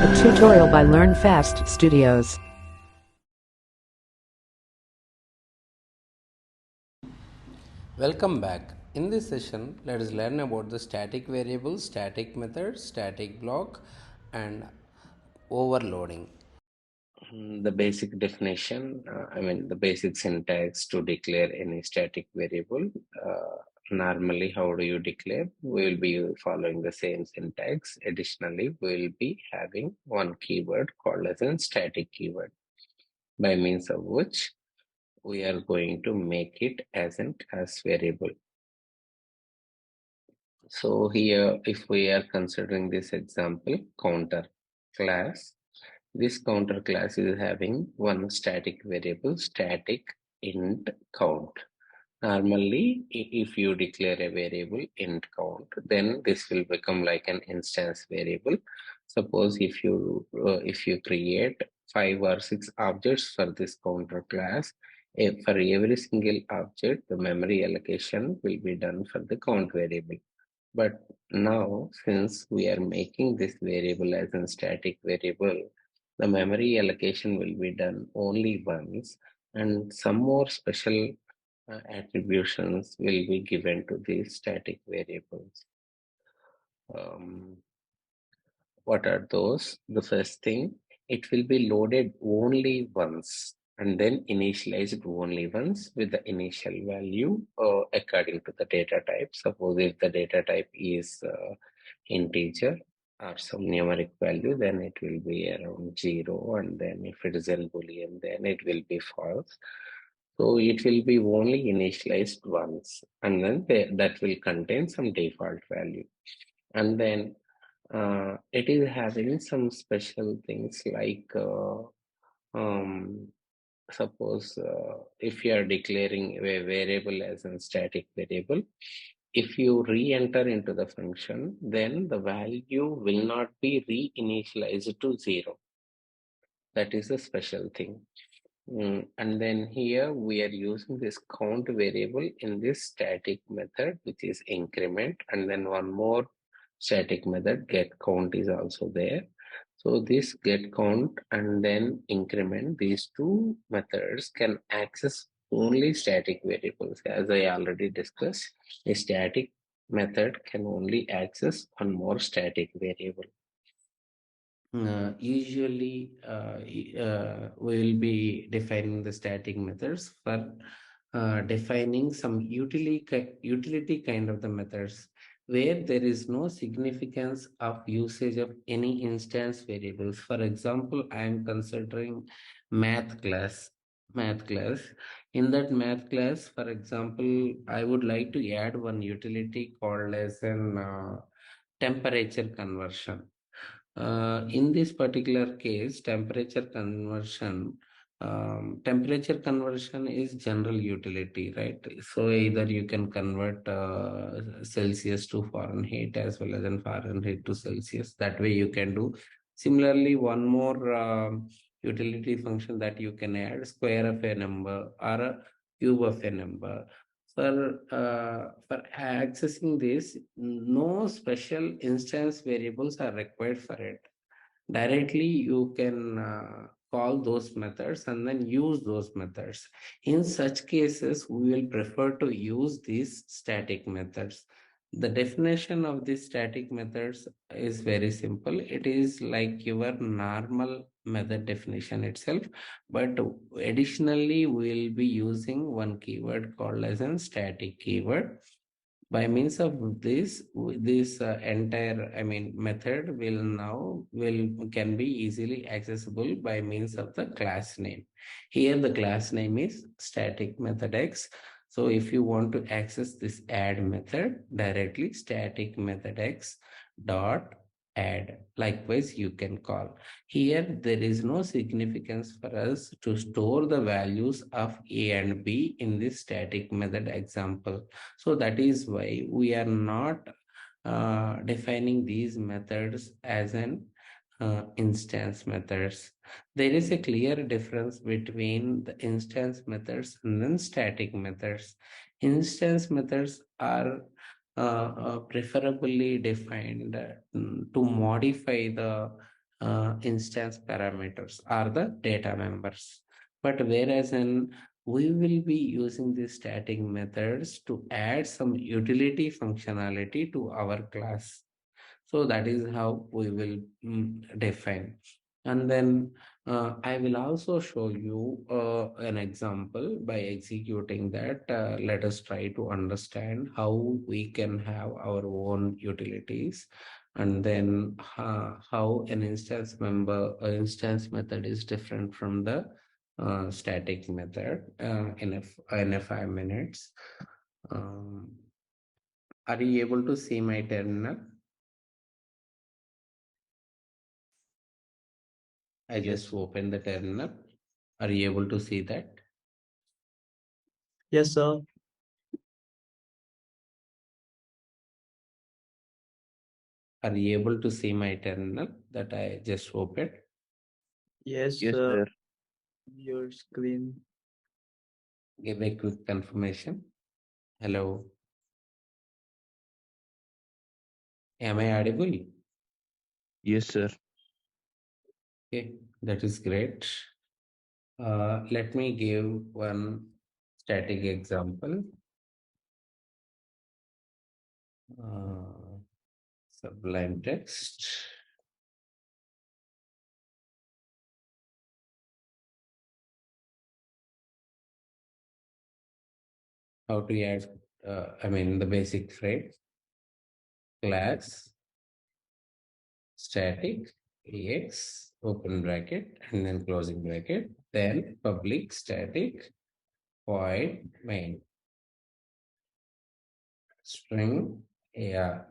A tutorial by Learn Fast Studios. Welcome back. In this session, let us learn about the static variable, static method, static block, and overloading. The basic definition, the basic syntax to declare any static variable. Normally, how do you declare? We will be following the same syntax. Additionally, we will be having one keyword called as a static keyword, by means of which we are going to make it as an class variable. So here, if we are considering this example, counter class, this counter class is having one static variable, static int count. Normally, if you declare a variable int count, then this will become like an instance variable. Suppose if you create 5 or 6 objects for this counter class, for every single object, the memory allocation will be done for the count variable. But now, since we are making this variable as a static variable, the memory allocation will be done only once, and some more special attributions will be given to these static variables. Um, what are those? The first thing, it will be loaded only once and then initialized only once with the initial value according to the data type. Suppose if the data type is integer or some numeric value, then it will be around 0, and then if it is in boolean, then it will be false. So it will be only initialized once, and then that will contain some default value. And then it is having some special things like um, suppose if you are declaring a variable as a static variable, if you re-enter into the function, then the value will not be re-initialized to 0. That is a special thing. And then here we are using this count variable in this static method, which is increment, and then one more static method, get count, is also there. So this get count and then increment, these two methods can access only static variables. As I already discussed, a static method can only access one more static variable. Usually, we will be defining the static methods for defining some utility kind of the methods where there is no significance of usage of any instance variables. For example, I am considering math class. Math class. In that math class, for example, I would like to add one utility called as an temperature conversion. In this particular case, temperature conversion is general utility, right? So either you can convert Celsius to Fahrenheit as well as in Fahrenheit to Celsius. That way you can do. Similarly, one more utility function that you can add, square of a number or a cube of a number. For accessing this, no special instance variables are required for it. Directly, you can call those methods and then use those methods. In such cases, we will prefer to use these static methods. The definition of these static methods is very simple. It is like your normal method definition itself, but additionally, we will be using one keyword called as a static keyword. By means of this entire method will can be easily accessible by means of the class name. Here the class name is static method x. So if you want to access this add method directly, static method x dot add, likewise you can call. Here there is no significance for us to store the values of a and b in this static method example. So that is why we are not defining these methods as an instance methods. There is a clear difference between the instance methods and then static methods. Instance methods are preferably defined to modify the instance parameters are the data members. But whereas in we will be using these static methods to add some utility functionality to our class. So that is how we will define. And then I will also show you an example by executing that. Let us try to understand how we can have our own utilities, and then how an instance method is different from the static method in a 5 minutes. Um, are you able to see my terminal? I Yes. just opened the terminal. Are you able to see that? Yes, sir. Are you able to see my terminal that I just opened? Yes, Yes, sir. sir. Your screen. Give a quick confirmation. Hello. Am I audible? Yes, sir. Okay, that is great. Let me give one static example. Uh, Sublime text. How to add, the basic phrase, class, static, ex, open bracket, and then closing bracket, then public static, void main, string AR.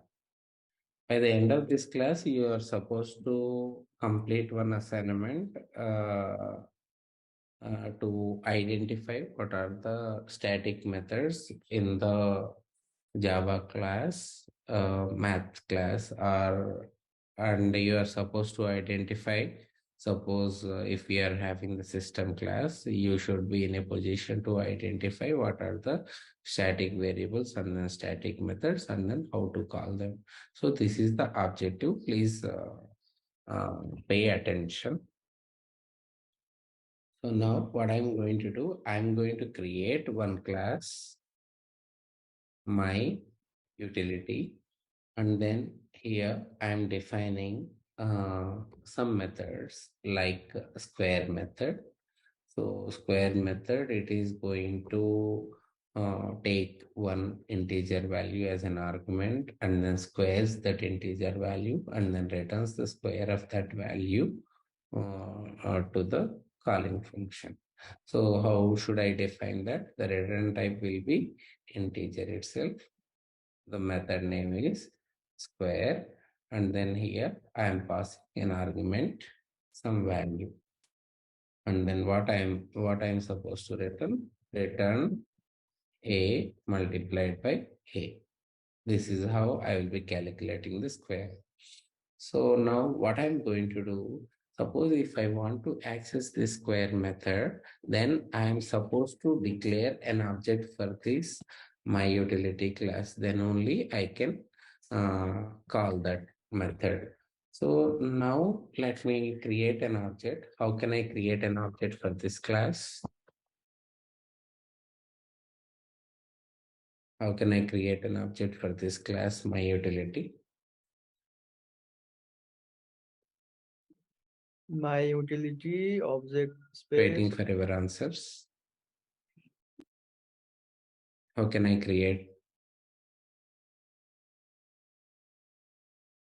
By the end of this class, you are supposed to complete one assignment to identify what are the static methods in the Java class, math class, and you are supposed to identify. Suppose if we are having the system class, you should be in a position to identify what are the static variables and then static methods and then how to call them. So this is the objective. Please pay attention. So now what I'm going to do, I'm going to create one class, my utility, and then here I'm defining some methods like square method. So square method, it is going to take one integer value as an argument and then squares that integer value and then returns the square of that value to the calling function. So how should I define that? The return type will be integer itself. The method name is square, and then here I am passing an argument, some value, and then what I am supposed to return a multiplied by a. This is how I will be calculating the square. So now what I'm going to do, suppose if I want to access this square method, then I am supposed to declare an object for this my utility class. Then only I can call that method. So now let me create an object. How can I create an object for this class? How can I create an object for this class, my utility? My utility object Waiting space. for your answers. How can I create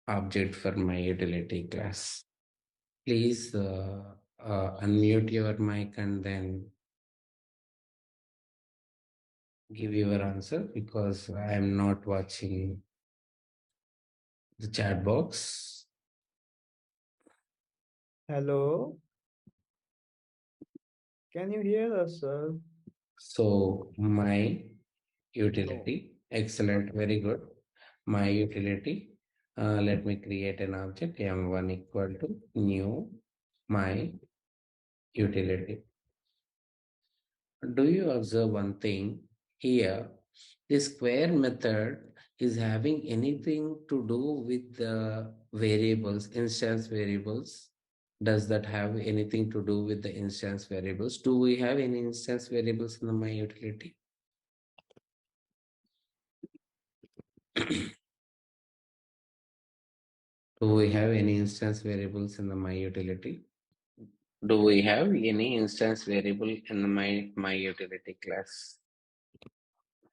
object for my utility class? Please unmute your mic and then give your answer because I am not watching the chat box. Hello. Can you hear us, sir? So my utility, excellent, very good. My utility, let me create an object m1 equal to new my utility. Do you observe one thing here? The square method is having anything to do with the variables, instance variables? Does that have anything to do with the instance variables? Do we have any instance variables in the my utility? Do we have any instance variables in the my utility? Do we have any instance variable in the my utility class?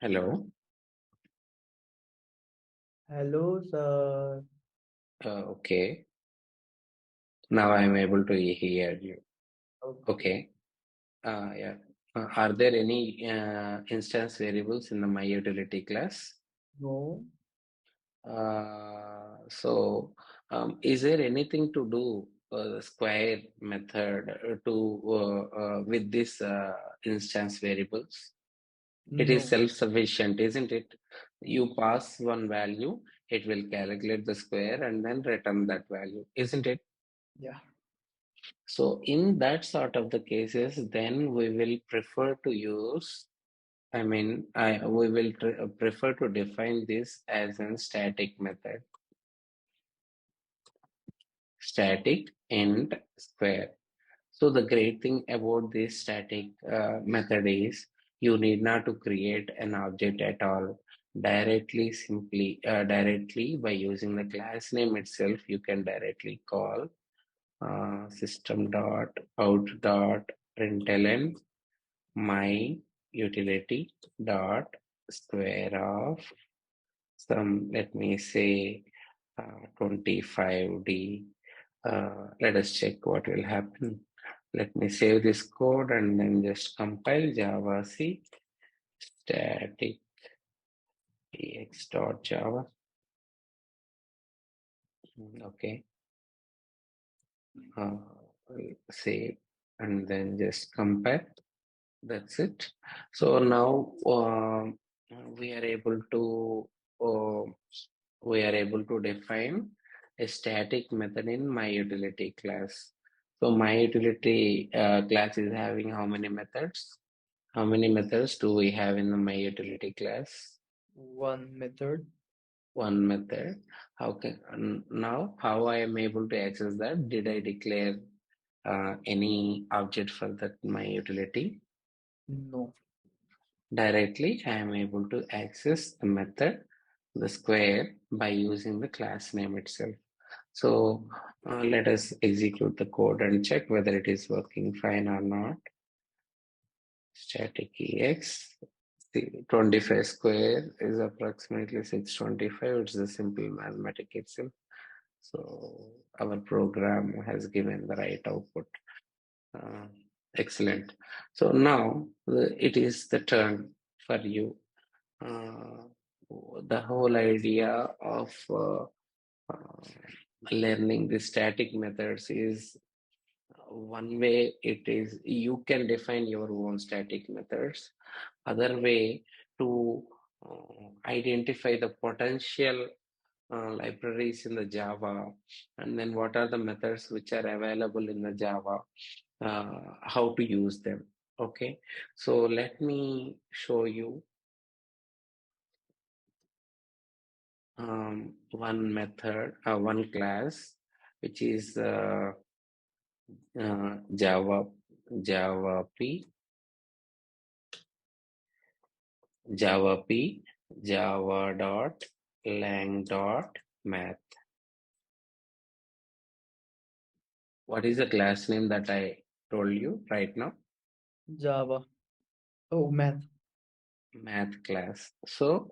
Hello. Hello, sir. Okay. Now I am able to hear you. Okay. Okay. Yeah. Are there any instance variables in the my utility class? No, Is there anything to do the square method with this instance variables? It is no. self-sufficient, isn't it? You pass one value, it will calculate the square and then return that value, isn't it? Yeah. So in that sort of the cases, then we will prefer to use, we will prefer to define this as a static method. Static int square. So the great thing about this static method is you need not to create an object at all. Directly by using the class name itself, you can directly call system dot out dot println my utility dot square of some, let me say 25D. Let us check what will happen. Let me save this code and then just compile Java C static ex.java. Okay. Save and then just compile. That's it. So now we are able to uh, define a static method in myUtility class. So myUtility class is having how many methods? How many methods do we have in the myUtility class? One method. One method. Now how I am able to access that? Did I declare any object for that myUtility? No. Directly, I am able to access the method, the square, by using the class name itself. So let us execute the code and check whether it is working fine or not. Static ex. The 25 square is approximately 625. It's a simple mathematic itself. So our program has given the right output. Uh, Excellent. So now it is the turn for you. The whole idea of learning the static methods is one way it is you can define your own static methods. Other way to identify the potential libraries in the Java, and then what are the methods which are available in the Java, how to use them. Okay, so let me show you one method, one class, which is Java, Java P, Java P, Java dot lang dot math. What is the class name that I told you right now? Java. Oh, math. Math class. So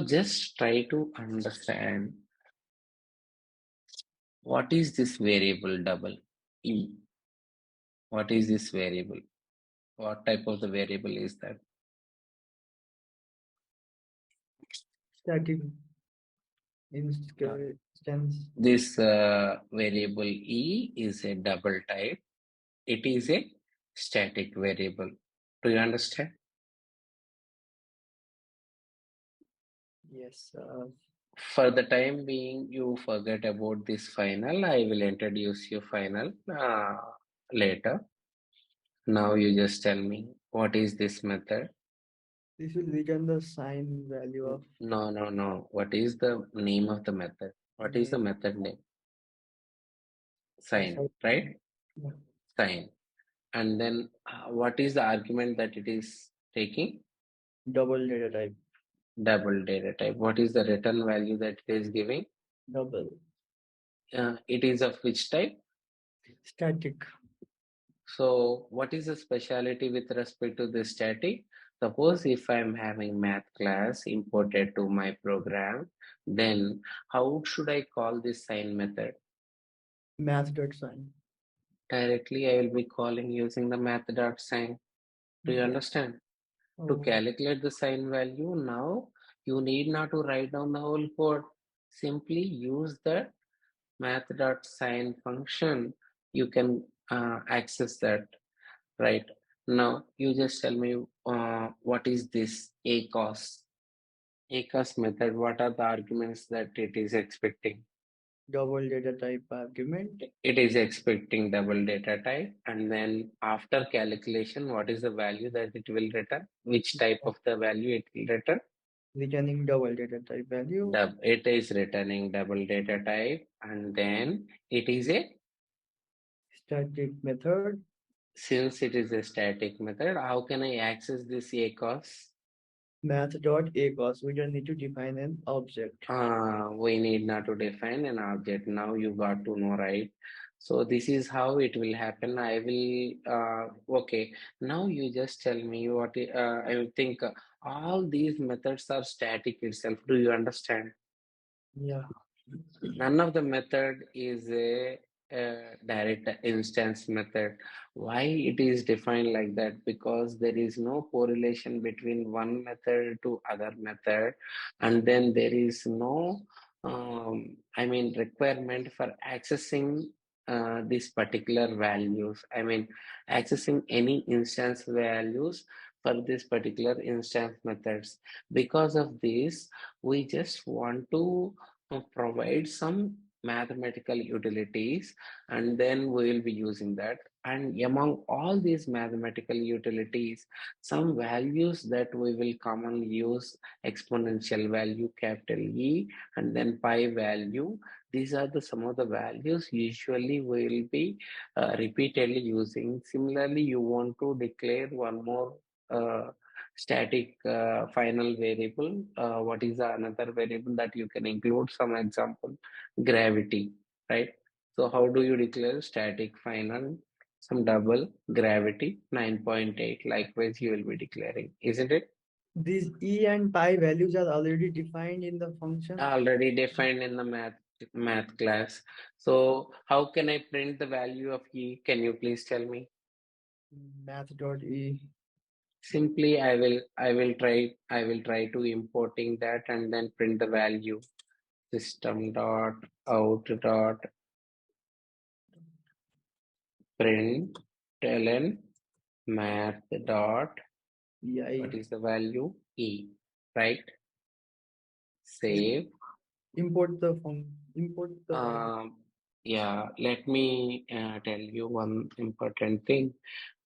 just try to understand what is this variable double E. What is this variable? What type of the variable is that? Static Uh, instance. This variable E is a double type. It is a static variable. Do you understand? Yes. For the time being, you forget about this final. I will introduce you final later. Now you just tell me what is this method? This will return the sign value of No, no, no. What is the name of the method? What is the name. method name? Sign, right? Yeah. Sign. And then what is the argument that it is taking? Double data type. Double data type. What is the return value that it is giving? Double. It is of which type? Static. So what is the speciality with respect to the static? Suppose if I'm having math class imported to my program, then how should I call this sign method? Math.sign. Directly, I will be calling using the math.sign. Do you Yeah. understand? To Oh, calculate the sign value, now you need not to write down the whole code. Simply use the math.sign function. You can access that. Right. Now, you just tell me what is this ACOS? ACOS method, what are the arguments that it is expecting? double data type argument. It is expecting double data type, and then after calculation, what is the value that it will return? Which type of the value it will return? Returning double data type value. It is returning double data type, and then it is a, Static method. since it is a static method, how can I access this ACOS? Math.acos. We don't need to define an object. We need not to define an object. Now you got to know, right? So this is how it will happen. I will, okay. Now you just tell me what, I think all these methods are static itself. Do you understand? Yeah. None of the method is a direct instance method. Why it is defined like that? Because there is no correlation between one method to other method, and then there is no, I mean, requirement for accessing these particular values. I mean, accessing any instance values for this particular instance methods. Because of this, we just want to provide some mathematical utilities, and then we will be using that. And among all these mathematical utilities, some values that we will commonly use: exponential value, capital E, and then pi value. These are the some of the values usually we will be repeatedly using. Similarly, you want to declare one more static final variable. What is another variable that you can include? Some example: gravity, right? So how do you declare static final? Some double gravity 9.8. Likewise, you will be declaring, isn't it? These E and pi values are already defined in the function. Already defined in the math class. So how can I print the value of E? Can you please tell me? Math.e. Simply, I will try to importing that and then print the value. System dot out dot print ln math dot, what EI. is the value? E, right? Save. Import the value. Yeah, let me tell you one important thing.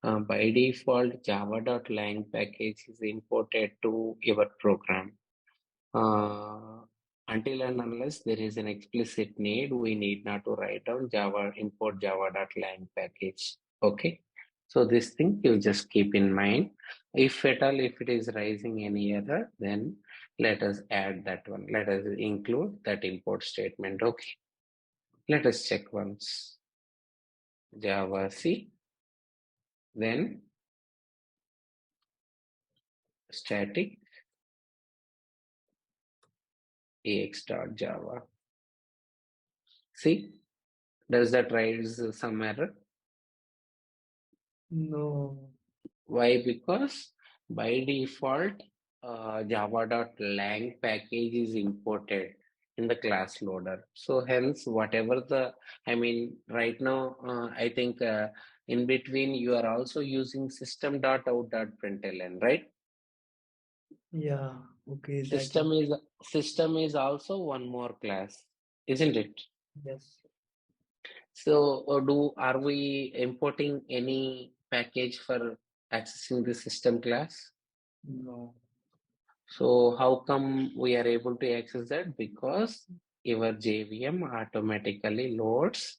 By default, java.lang package is imported to your program. Uh, until and unless there is an explicit need, we need not to write down Java import java.lang package. Okay. So this thing you just keep in mind. If at all, if it is raising any error, then let us add that one. Let us include that import statement. Okay. Let us check once. Java C, then static ax.java. See, does that raise some error? No. Why? Because by default, java.lang package is imported in the class loader. So hence, whatever the, I mean, right now, I think in between you are also using system.out.println, right? Yeah. Okay. That is System is also one more class, isn't it? yes. So, are we importing any package for accessing the system class? No. So how come we are able to access that? Because your JVM automatically loads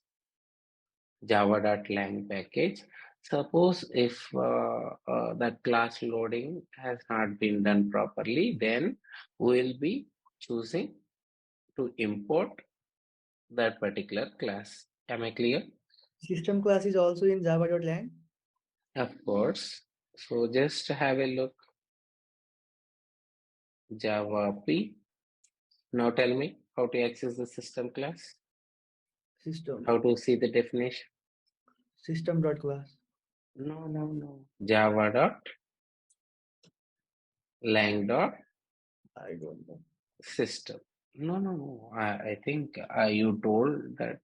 java.lang package. Suppose if that class loading has not been done properly, then we'll be choosing to import that particular class. Am I clear? System class is also in java.lang. Of course. So just have a look. Java P. Now tell me how to access the system class. System. How to see the definition? System.class. No. Java dot lang dot I don't know. system. No. I think you told that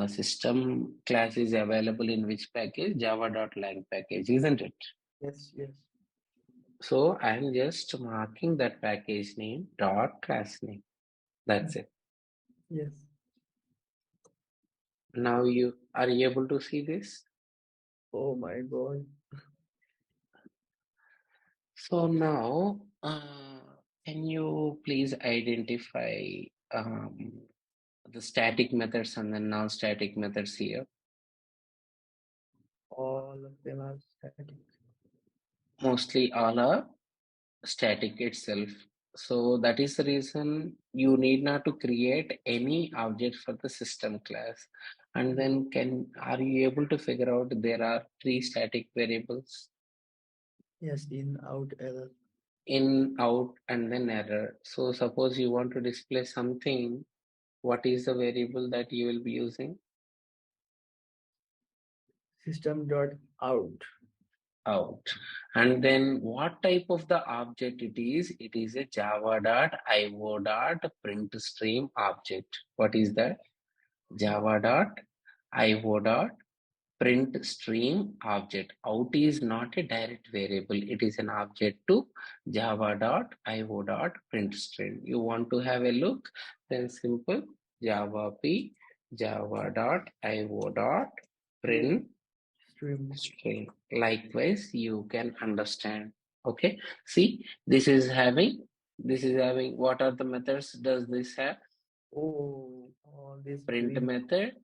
system class is available in which package? Java.lang package, isn't it? Yes. So I'm just marking that package name dot class name. That's it. Yes. Now you are you able to see this? Oh my God. So now, can you please identify the static methods and the non-static methods here? All of them are static. Mostly all are static itself. So that is the reason you need not to create any object for the system class. And then are you able to figure out there are three static variables? Yes, in, out, error. In, out, and then error. So suppose you want to display something, what is the variable that you will be using? System.out. Out. And then what type of the object it is? It is a java.io.print stream object. What is that? Java.io.print stream object. Out is not a direct variable. It is an object to java.io.print stream. You want to have a look? Then simple java p java.io.print Stream. string. Likewise, you can understand. Okay. See, this is having what are the methods does this have? Oh, all this Print method,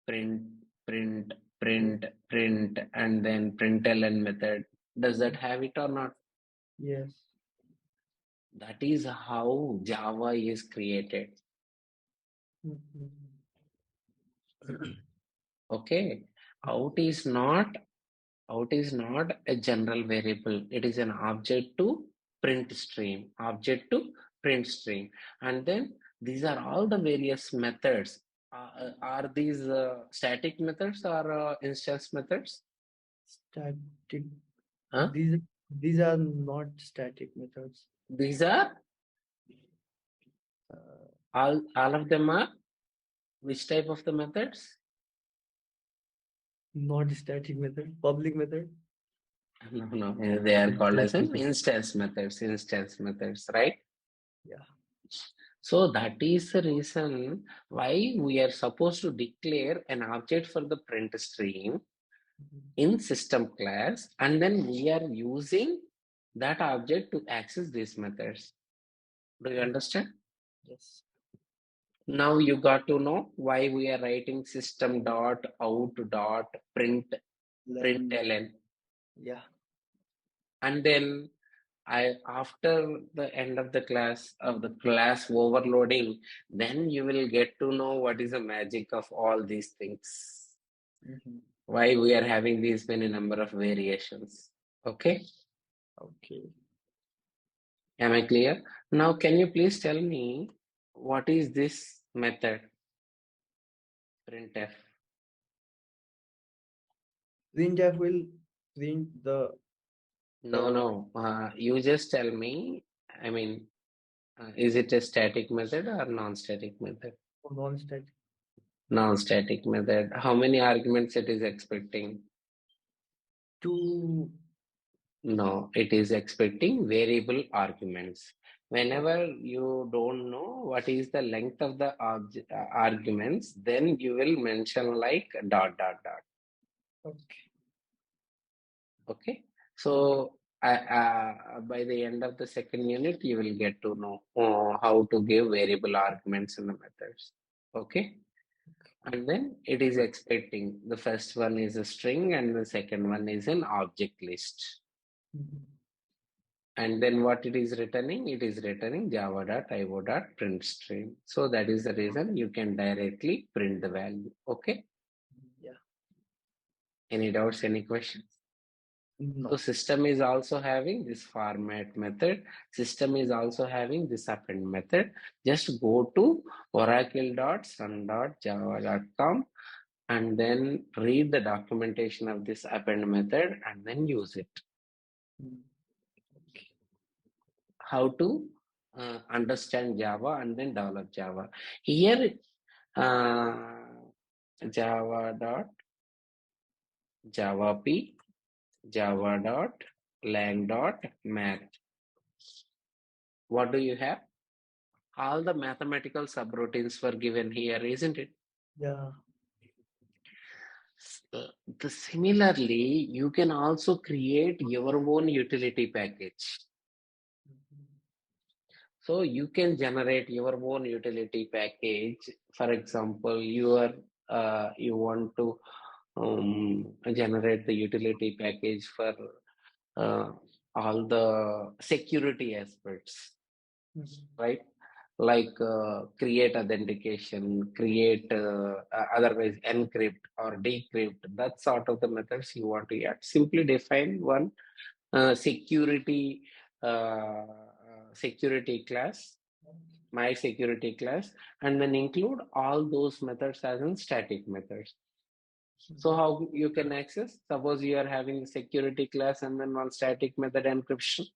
print, print, print, and then println method. Does that have it or not? Yes. That is how Java is created. Mhm. Okay. Out is not a general variable. It is an object to print stream, and then these are all the various methods. Are these static methods or instance methods? Static. Huh? These are not static methods. These are all of them are which type of the methods? Not static method. Public method. No, they are called as an instance methods, right? Yeah. So that is the reason why we are supposed to declare an object for the print stream in system class, and then we are using that object to access these methods. Do you understand? Yes. Now you got to know why we are writing system dot out dot println. Yeah. And then after the end of the class overloading, then you will get to know what is the magic of all these things. Why we are having these many number of variations. Okay. Am I clear? Now, can you please tell me what is this method? Printf. Printf will print the. No. You just tell me. I mean, is it a static method or non-static method? Non-static. Non-static method. How many arguments it is expecting? 2. No, it is expecting variable arguments. Whenever you don't know what is the length of the arguments, then you will mention like dot. Okay. So by the end of the second unit, you will get to know how to give variable arguments in the methods. Okay. and then it is expecting the first one is a string and the second one is an object list. And then what it is returning? It is returning java.io.print string. So that is the reason you can directly print the value. Okay. Yeah. Any doubts? Any questions? No. So system is also having this format method. System is also having this append method. Just go to oracle.sun.java.com and then read the documentation of this append method and then use it. How to understand Java and then develop Java. Here, java.java.p, java.lang.math. What do you have? All the mathematical subroutines were given here, isn't it? Yeah. Similarly, you can also create your own utility package. So you can generate your own utility package. For example, you want to generate the utility package for all the security aspects, right? Like create authentication, create otherwise encrypt or decrypt. That sort of the methods you want to add. Simply define one security class, my security class, and then include all those methods as in static methods. So how you can access? Suppose you are having a security class and then one static method encryption.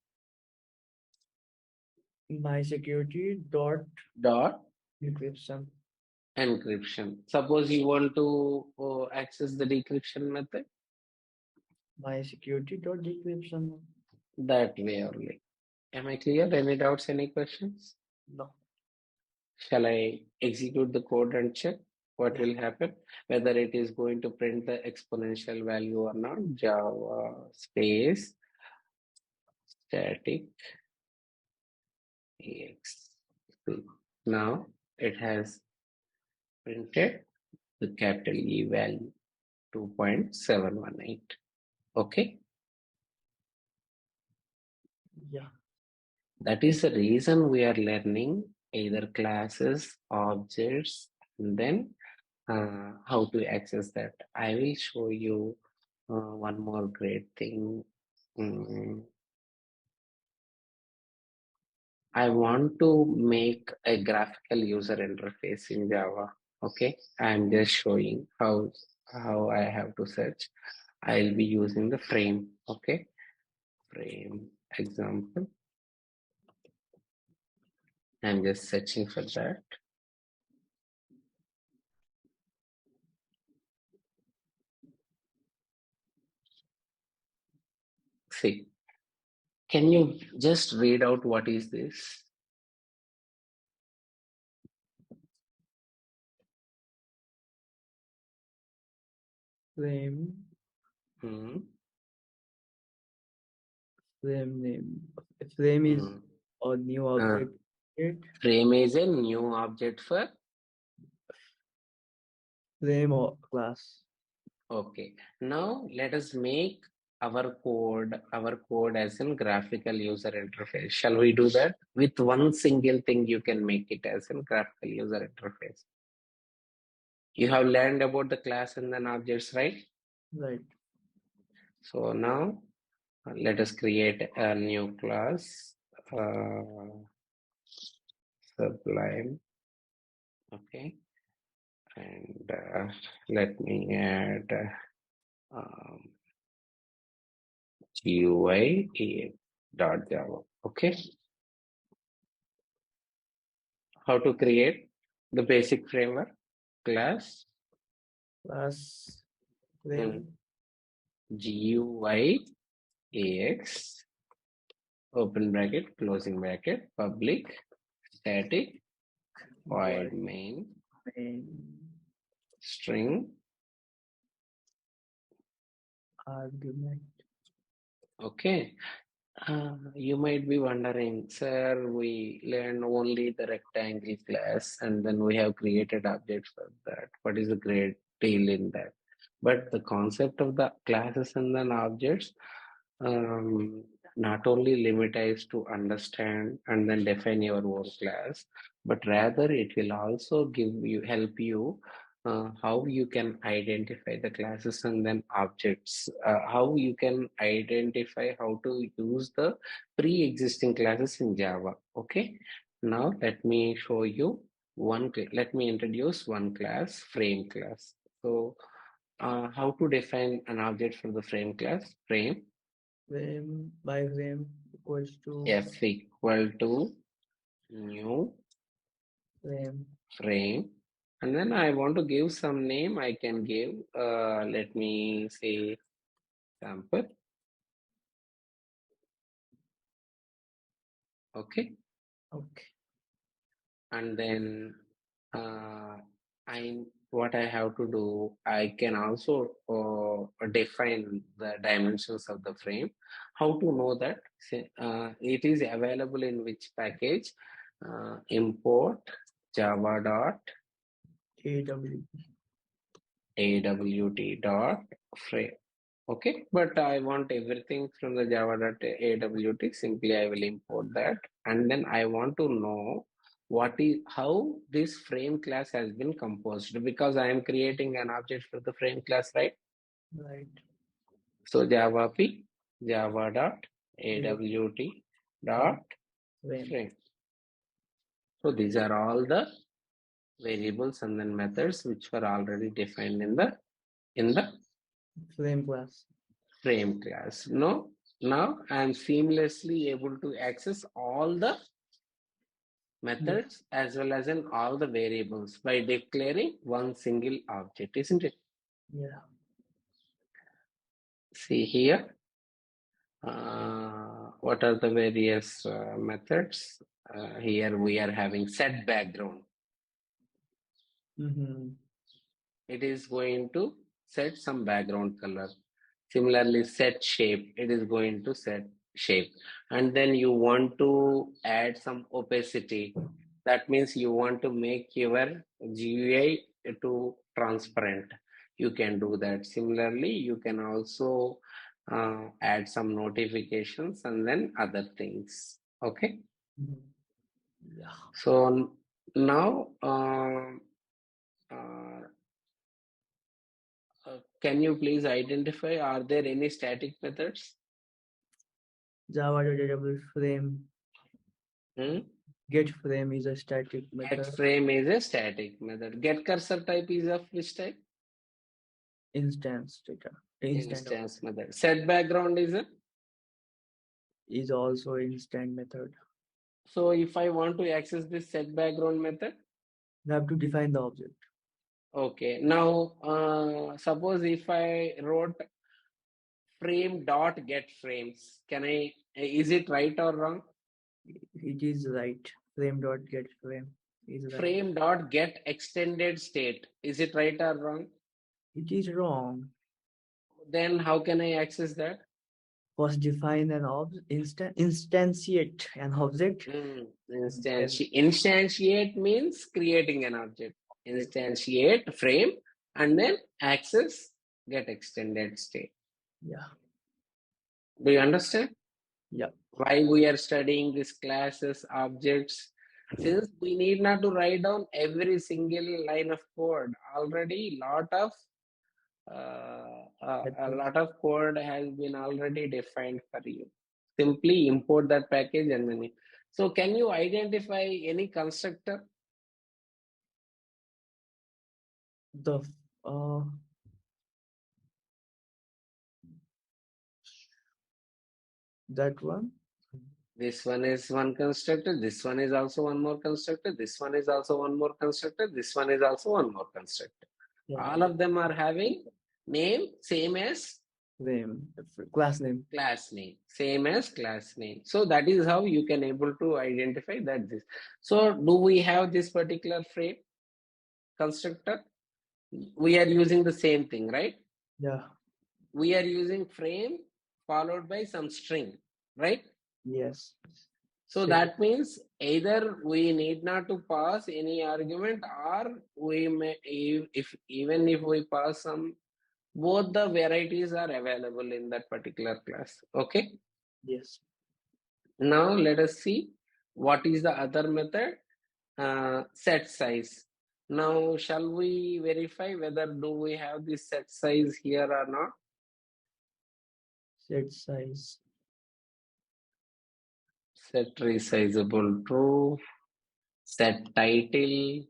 My security dot encryption. encryption. Suppose you want to access the decryption method. My security dot decryption. That way only. Am I clear? Any doubts? Any questions? No. Shall I execute the code and check what Yeah. will happen? Whether it is going to print the exponential value or not. Java space static ex. Now it has printed the capital E value 2.718. Okay. Yeah. That is the reason we are learning either classes, objects, and then how to access that. I will show you one more great thing. I want to make a graphical user interface in Java. Okay, I'm just showing how I have to search. I'll be using the frame. Okay, frame example. I'm just searching for that. See, can you just read out what is this? Frame. Frame name. Frame is a new object. Frame is a new object for frame or class. Okay. Now let us make our code as a graphical user interface. Shall we do that? With one single thing, you can make it as a graphical user interface. You have learned about the class and then objects, right? Right. So now let us create a new class, Sublime. Okay. And let me add GUI.java. Okay. How to create the basic framework? Class frame. GUI AX open bracket closing bracket public static void main string argument. Okay. You might be wondering, sir, we learn only the rectangle class and then we have created objects for that. What is the great deal in that? But the concept of the classes and then objects um, not only limit us to understand and then define your own class, but rather it will also help you how you can identify the classes and then objects, how you can identify how to use the pre-existing classes in Java. Okay, now let me show you let me introduce one class, frame class. So how to define an object for the frame class? Frame by frame equals to F equal to new frame. frame, and then I want to give some name. I can give let me say sample. Okay, Okay. and then I what I have to do, I can also define the dimensions of the frame. How to know that? It is available in which package? Import java dot AW. awt dot frame. Okay, but I want everything from the java.awt. Simply I will import that, and then I want to know how this frame class has been composed, because I am creating an object for the frame class, right? Right. So java dot awt dot Frame. frame. So these are all the variables and then methods which were already defined in the Frame class. frame class. No, now I am seamlessly able to access all the methods as well as in all the variables by declaring one single object, isn't it? Yeah. See here, what are the various methods? Here we are having set background. Mm-hmm. It is going to set some background color. Similarly, set shape, it is going to set shape. And then you want to add some opacity. That means you want to make your GUI to transparent. You can do that. Similarly, you can also add some notifications and then other things. Okay. Yeah. So now, can you please identify, are there any static methods? Java.AW frame. Get frame is a static Get method. frame is a static method. Get cursor type is of which type? Instance data. Instance method. Set background is also instant method. So if I want to access this set background method, You have to define the object. okay. Now, suppose if I wrote frame dot get frames, is it right or wrong? It is right. Frame dot get frame is right. Frame dot get extended state, is it right or wrong? It is wrong. Then how can I access that? First define an object, instantiate an object. Instantiate means creating an object. Instantiate frame and then access get extended state. Yeah. Do you understand? Yeah. Why we are studying these classes, objects? Since we need not to write down every single line of code, already a lot of code has been already defined for you. Simply import that package and then. So can you identify any constructor? The that one. This one is one constructor, this one is also one more constructor, this one is also one more constructor, this one is also one more constructor. Yeah. All of them are having name same as Name, class name. Class name, same as class name. So that is how you can able to identify that this. So do we have this particular frame constructor? We are using the same thing, right? Yeah. We are using frame followed by some string, right? Yes. So that means either we need not to pass any argument, or we may, if even if we pass some, both the varieties are available in that particular class. Okay. Yes. Now let us see what is the other method, set size. Now shall we verify whether do we have this set size here or not? Set size. Set resizable true. Set title.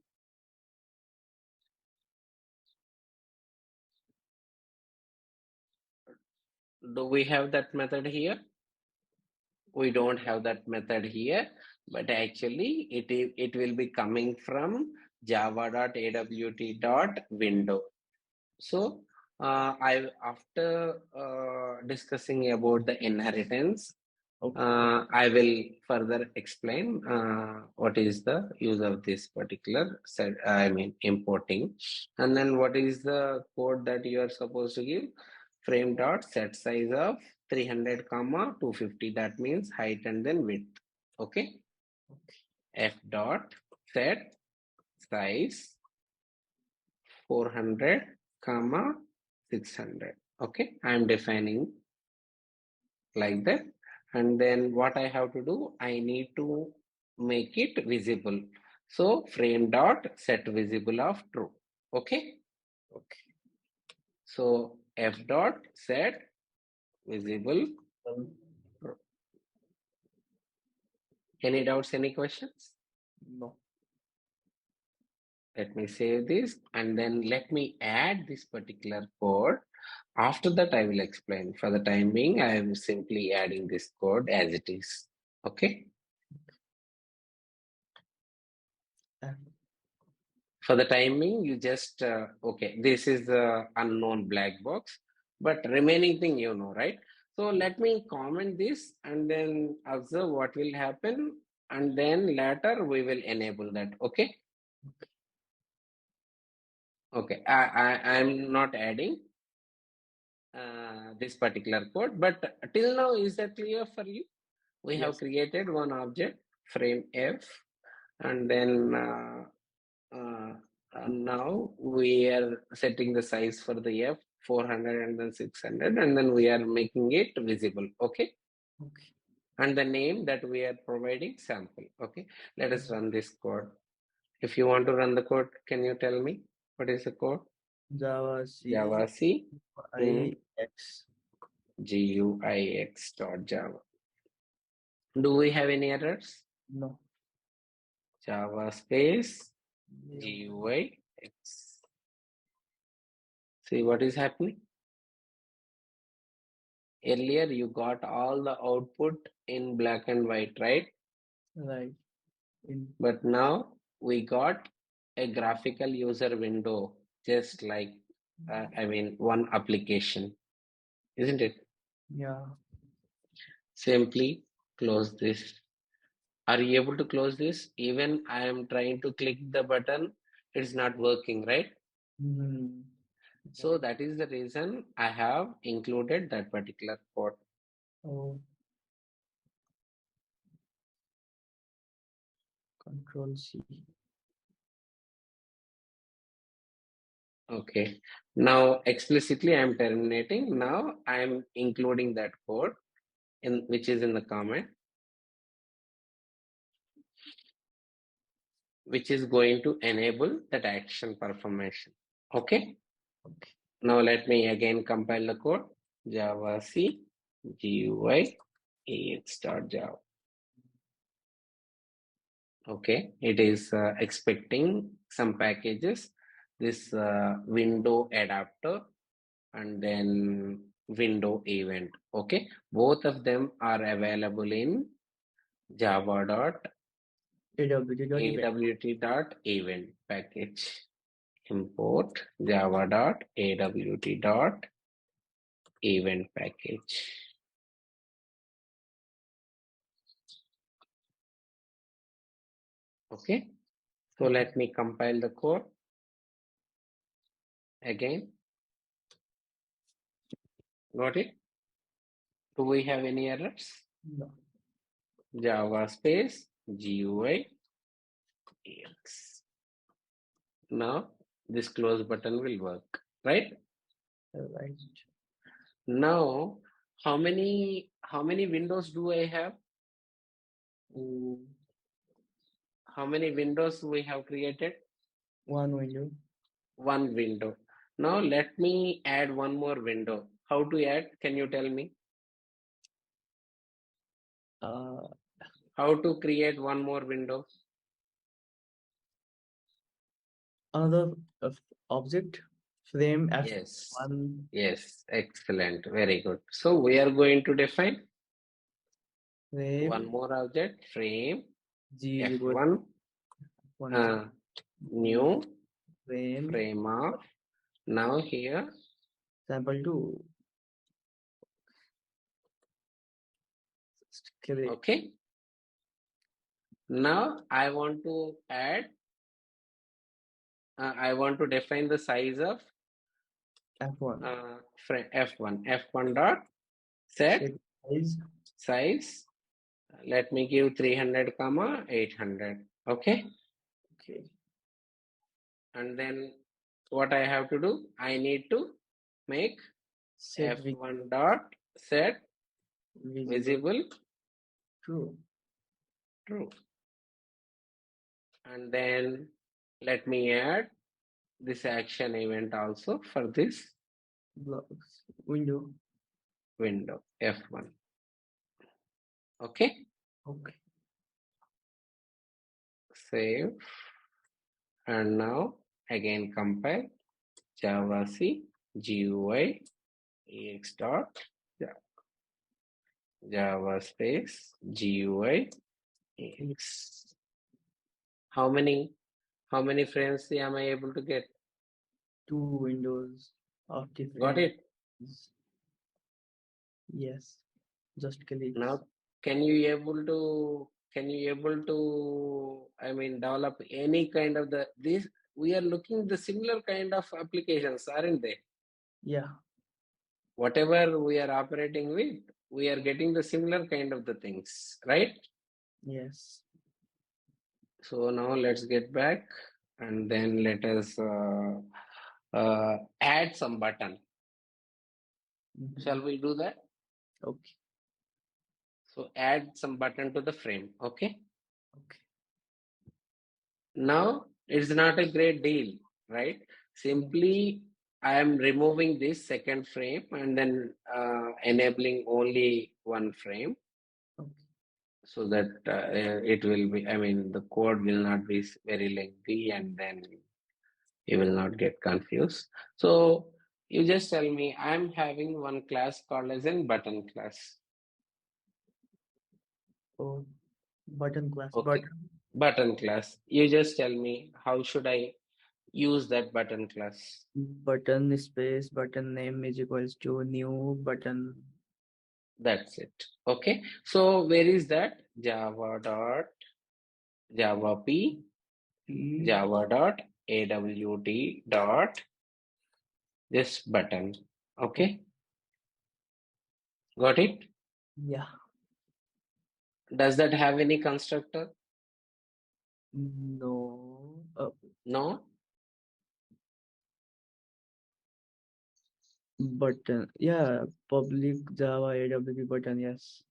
Do we have that method here? We don't have that method here, but actually it will be coming from java.awt.window. So after discussing about the inheritance, I will further explain what is the use of this particular set, importing, and then what is the code that you are supposed to give. Frame dot set size of 300 comma 250, that means height and then width. Okay. F dot set size 400 comma 600. Okay, I am defining like that, and then what I have to do, I need to make it visible. So frame dot set visible of true. Okay. So F dot set visible true. Any doubts, any questions? No. Let me save this, and then let me add this particular code. After that, I will explain. For the time being, I am simply adding this code as it is. Okay. For the time being, you just, okay, this is the unknown black box, but remaining thing you know, right? So let me comment this and then observe what will happen, and then later we will enable that. Okay. Okay, I'm not adding this particular code, but till now, is that clear for you? We have created one object, frame F, and then now we are setting the size for the F 400 and then 600, and then we are making it visible. Okay. And the name that we are providing sample. Okay, let us run this code. If you want to run the code, can you tell me what is the code? Java C. Java C. IX. GUIX dot Java. Do we have any errors? No. Java space GUIX. See what is happening? Earlier you got all the output in black and white, right? Right. But now we got a graphical user window, just like one application, isn't it? Yeah. Simply close this. Are you able to close this? Even I am trying to click the button, it's not working, right? So that is the reason I have included that particular code. Oh. Control C. Okay. Now explicitly I am terminating. Now I am including that code in which is in the comment, which is going to enable that action performation. Okay. Now let me again compile the code. Java C GUI AX.java. Okay, it is expecting some packages, this window adapter and then window event. Okay, both of them are available in java.awt.event package. Import java.awt.event package. Okay, so let me compile the code again. Got it? Do we have any errors? No. Java space GUI EX. Now this close button will work, right? Right. Now how many windows do I have? Mm, How many windows we have created? one window. One window. Now let me add one more window. How to add? Can you tell me? Uh, How to create one more window? Another object frame Yes. F1 Yes. Excellent. Very good. So we are going to define frame one more object, frame G is equal F1, one is new frame frame of. Now here, sample 2. Correct. okay. Now I want to add, I want to define the size of F1. F1. F1 dot set Set size. size. Let me give 300 comma 800. Okay. Okay. And then what I have to do? I need to make Set F1 dot set visible true. true. And then let me add this action event also for this Blocks window. window F1. Okay. Okay. Save. And now again compile Java C GUI EX dot Java space GUI EX. How many frames am I able to get? 2 windows of different. Got it? Yes. Just click. Now can you able to I mean develop any kind of this? We are looking the similar kind of applications, aren't they? Yeah. Whatever we are operating with, we are getting the similar kind of the things, right? Yes. So now let's get back and then let us add some button. Mhm. Shall we do that? Okay. So add some button to the frame. Okay. Okay. Now it's not a great deal, right? Simply I am removing this second frame and then enabling only one frame. Okay. So that it will be, I mean, the code will not be very lengthy and then you will not get confused. So you just tell me, I'm having one class called as in button class. Oh, button class. Okay, button class. You just tell me, how should I use that button class? Button space button name is equals to new button. That's it. Okay, so where is that? Java P, Java dot AWT dot this button. Okay, got it? Yeah. Does that have any constructor? No. No. Button. Yeah. Public Java AWT button. Yes.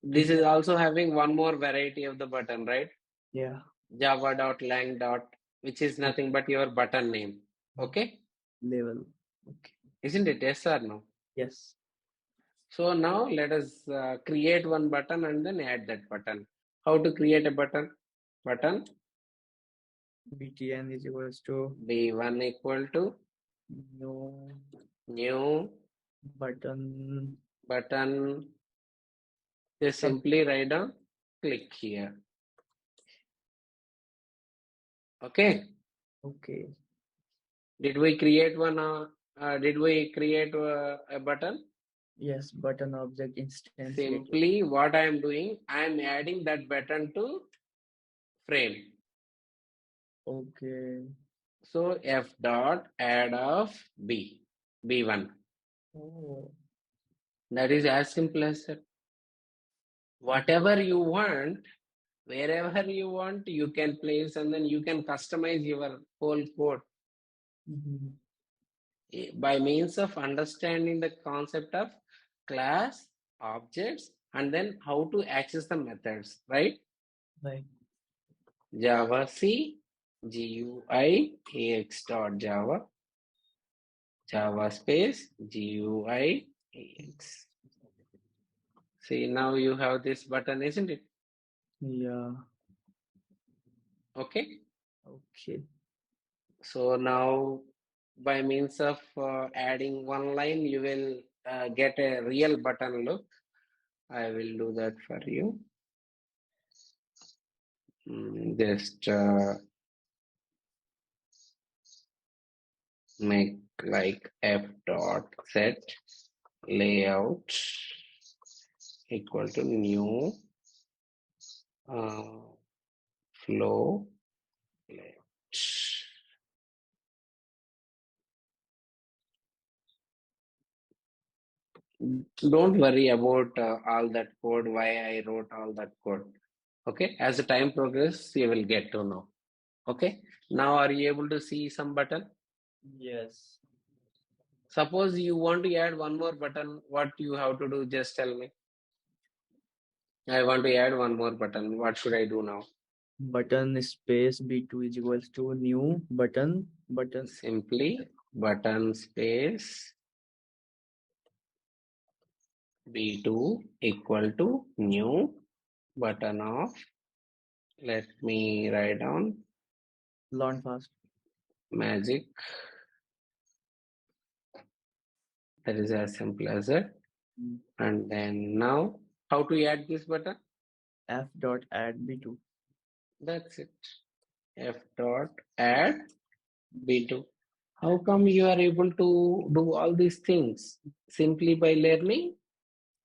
This is also having one more variety of the button, right? Yeah. Java dot lang dot, which is nothing but your button name. Okay, Level. Okay. isn't it? Yes or no? Yes. So now let us create one button and then add that button. How to create a button? Button btn is equals to b1 equal to new button. button. Just simply write down, click here. Okay. Okay. Did we create one? Did we create a button? Yes. Button object instance. Simply what I am doing, I am adding that button to frame. Okay. So f dot add of b1. Oh. That is as simple as that. Whatever you want, wherever you want, you can place, and then you can customize your whole code Mhm. by means of understanding the concept of class, objects, and then how to access the methods, right? Right. Java C GUI AX dot Java, Java space GUI AX. See, now you have this button, isn't it? Yeah. Okay. Okay. So now by means of adding one line, you will get a real button look. I will do that for you. Just make like f dot set layout equal to new flow layout. Don't worry about all that code, why I wrote all that code. Okay, as the time progresses, you will get to know. Okay, now are you able to see some button? Yes. Suppose you want to add one more button, what you have to do, just tell me. I want to add one more button, what should I do now? Button space B2 is equals to new button. Simply button space B2 equal to new button of, let me write down, Learn fast. magic. That is as simple as it. Mm. And then now, how to add this button? F dot add B2. That's it. F dot add B2. How come you are able to do all these things? Simply by learning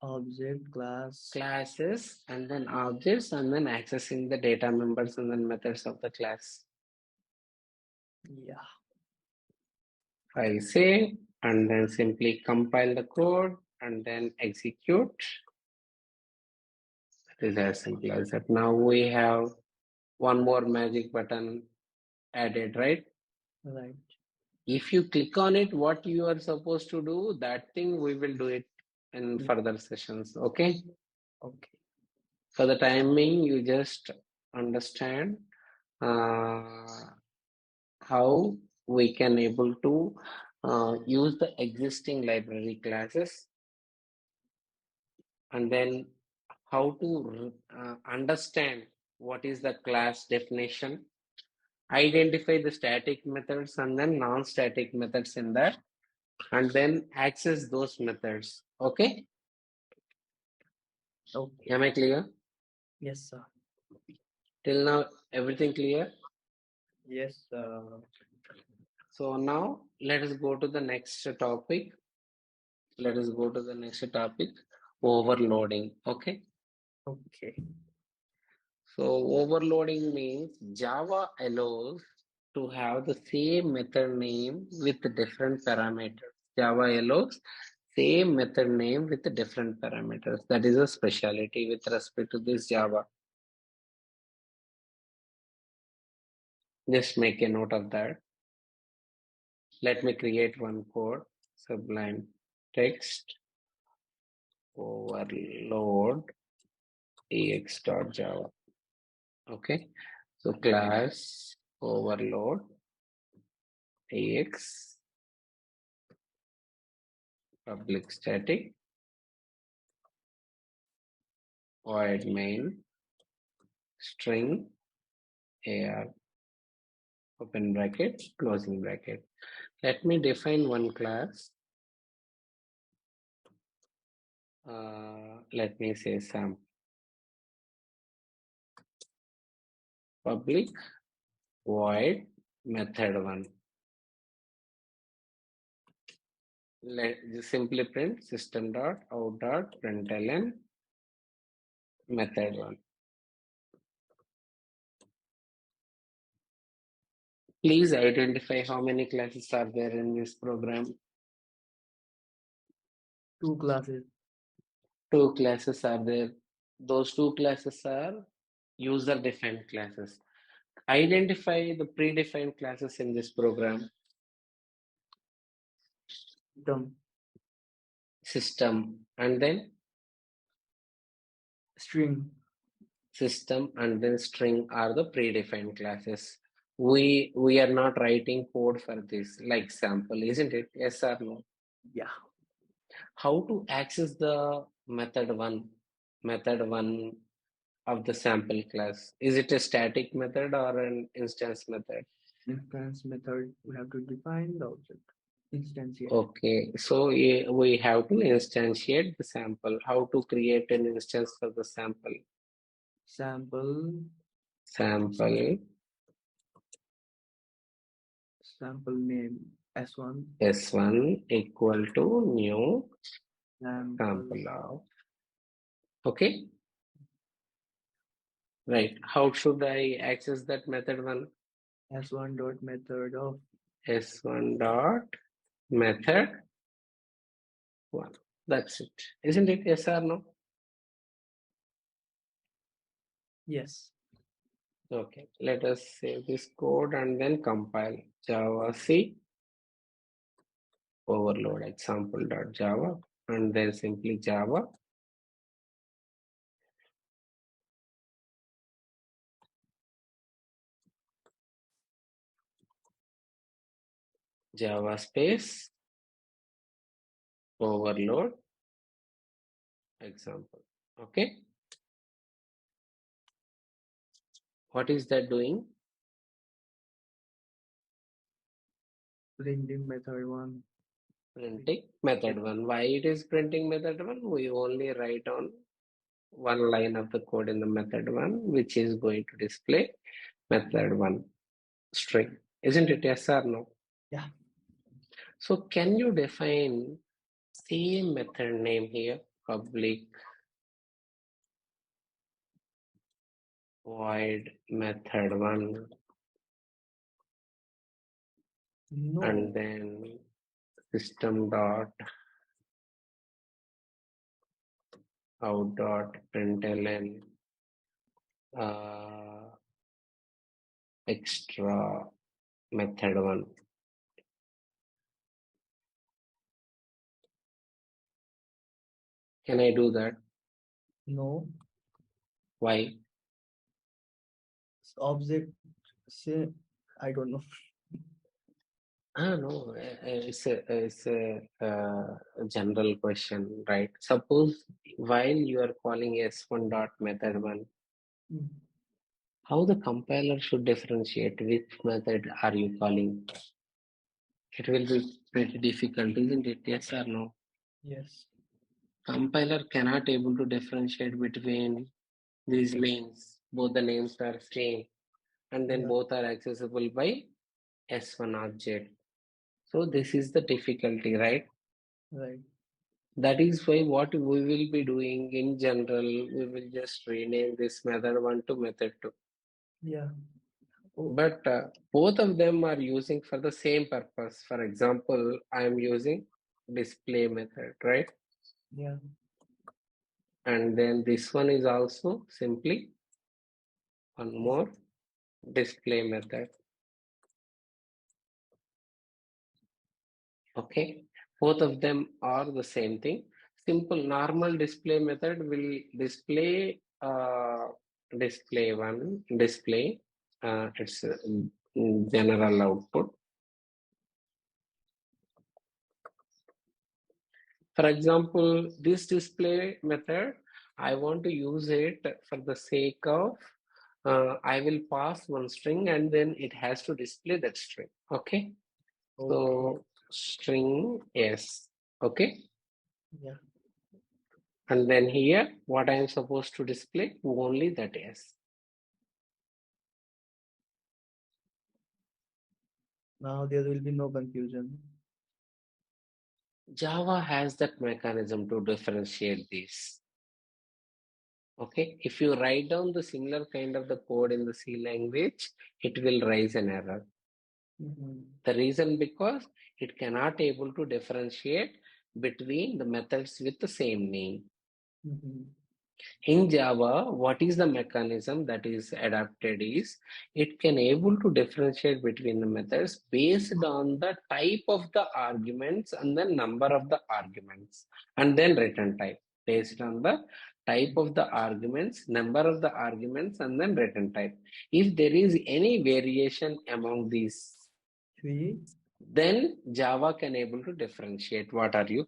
Object class. classes and then objects and then accessing the data members and then methods of the class. Yeah. File save and then simply compile the code and then execute. It is as simple as that. Now we have one more magic button added, right? Right. If you click on it, what you are supposed to do, that thing we will do it in further sessions. Okay. Okay. For the timing, you just understand how we can able to use the existing library classes and then how to understand what is the class definition, identify the static methods and then non-static methods in that, and then access those methods. Okay. Okay. Am I clear? Yes, sir. Till now, everything clear? Yes. So now let us go to the next topic. Let us go to the next topic, overloading. Okay. Okay. So overloading means Java allows to have the same method name with different parameters. Java allows same method name with different parameters. That is a specialty with respect to this Java. Just make a note of that. Let me create one code. Sublime text overload ex.java. Okay. So class overload ex public static void main string ar open bracket closing bracket. Let me define one class. Let me say some public void method one. Let just simply print system dot out dot println method one. Please identify how many classes are there in this program. 2 classes. 2 classes are there. Those two classes are user-defined classes. Identify the predefined classes in this program. System and then String. system and then string are the predefined classes. We are not writing code for this like sample, isn't it? Yes or no? Yeah. How to access the method one of the sample class? Is it a static method or an instance method? Instance method, we have to define the object. Instantiate. Okay, so we have to instantiate the sample. How to create an instance for the sample? Sample name S1 S1 equal to new sample sample of. Okay, right. How should I access that method one? S1 dot method of S1 dot method one. That's it. Isn't it? Yes or no? yes. Okay, let us save this code and then compile. Java C overload example.java and then simply Java. Java space overload example. Okay, what is that doing? Printing method one. Printing method one. Why it is printing method one? We only write on one line of the code in the method one, which is going to display method one string. Isn't it? Yes or no? Yeah. So can you define same method name here? Public void method one No. and then system dot out dot println extra method one. Can I do that? No. Why? Object say I don't know. No, it's a general question, right? Suppose while you are calling s1 dot method one, how the compiler should differentiate which method are you calling? It will be pretty difficult, isn't it? Yes or no? Yes. Compiler cannot able to differentiate between these names. Both the names are same, and then Yeah. both are accessible by s1 object. So this is the difficulty, right? Right. That is why what we will be doing in general, we will just rename this method 1 to method 2. Yeah. Oh. But both of them are using for the same purpose. For example, I am using display method, right? Yeah. And then this one is also simply one more display method. Okay, both of them are the same thing. Simple normal display method will display display one display its general output. For example, this display method, I want to use it for the sake of I will pass one string and then it has to display that string. Okay, so string s. Okay. Yeah. And then here, what I am supposed to display? Only that s. Now there will be no confusion. Java has that mechanism to differentiate these. Okay, if you write down the similar kind of the code in the C language, it will raise an error. The reason because it cannot able to differentiate between the methods with the same name. In Java, what is the mechanism that is adapted is it can able to differentiate between the methods based on the type of the arguments and the number of the arguments and then return type based on the type of the arguments, number of the arguments and then return type. If there is any variation among these, Three. then Java can able to differentiate what are you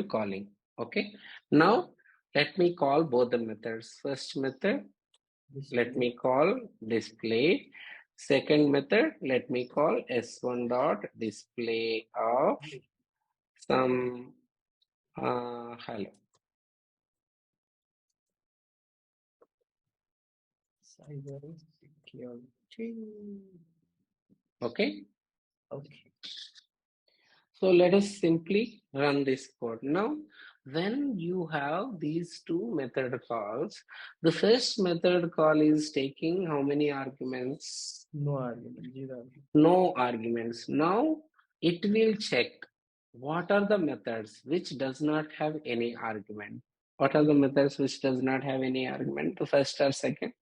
calling. Okay, now let me call both the methods. First method, let me call display. Second method, let me call s1 dot display of some hello. Cyber security. Okay, Okay. so let us simply run this code. Now, when you have these two method calls, the first method call is taking how many arguments? No argument. Zero argument. No arguments. Now it will check what are the methods which does not have any argument. What are the methods which does not have any argument? The first or second?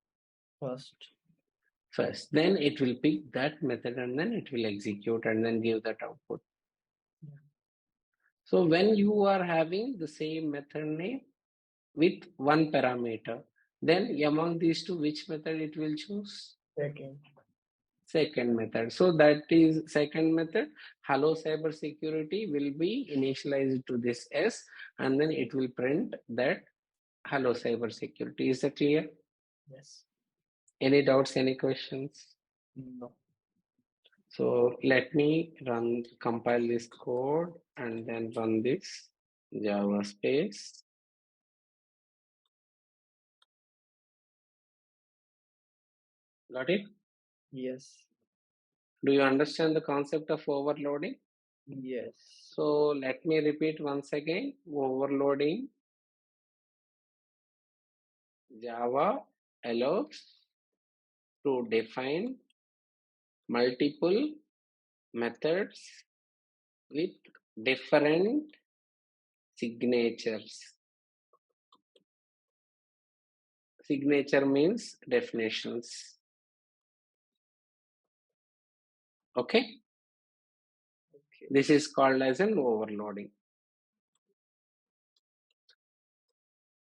First. First. Then it will pick that method and then it will execute and then give that output. Yeah. So when you are having the same method name with one parameter, then among these two, which method it will choose? Second method. So that is second method. Hello cyber security will be initialized to this S and then it will print that hello cyber security. Is that clear? Yes. Any doubts, any questions? No. So let me compile this code and then run this Java space. Got it? Yes. Do you understand the concept of overloading? Yes. So let me repeat once again. Overloading Java allows to define multiple methods with different signatures. Signature means definitions. Okay? This is called as an overloading.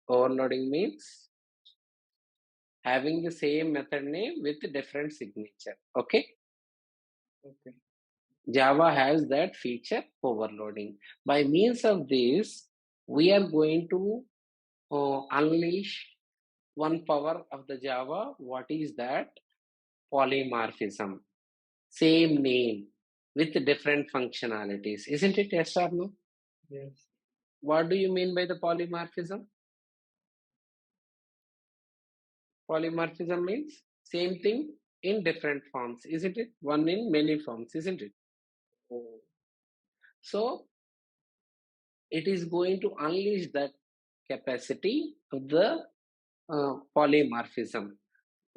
Overloading means having the same method name with different signature. Okay? Okay. Java has that feature, overloading. By means of this, we are going to unleash one power of the Java. What is that? Polymorphism. Same name with different functionalities. Isn't it, yes or no? Yes. What do you mean by the polymorphism? Polymorphism means same thing in different forms, isn't it? One in many forms, isn't it? So it is going to unleash that capacity of the polymorphism.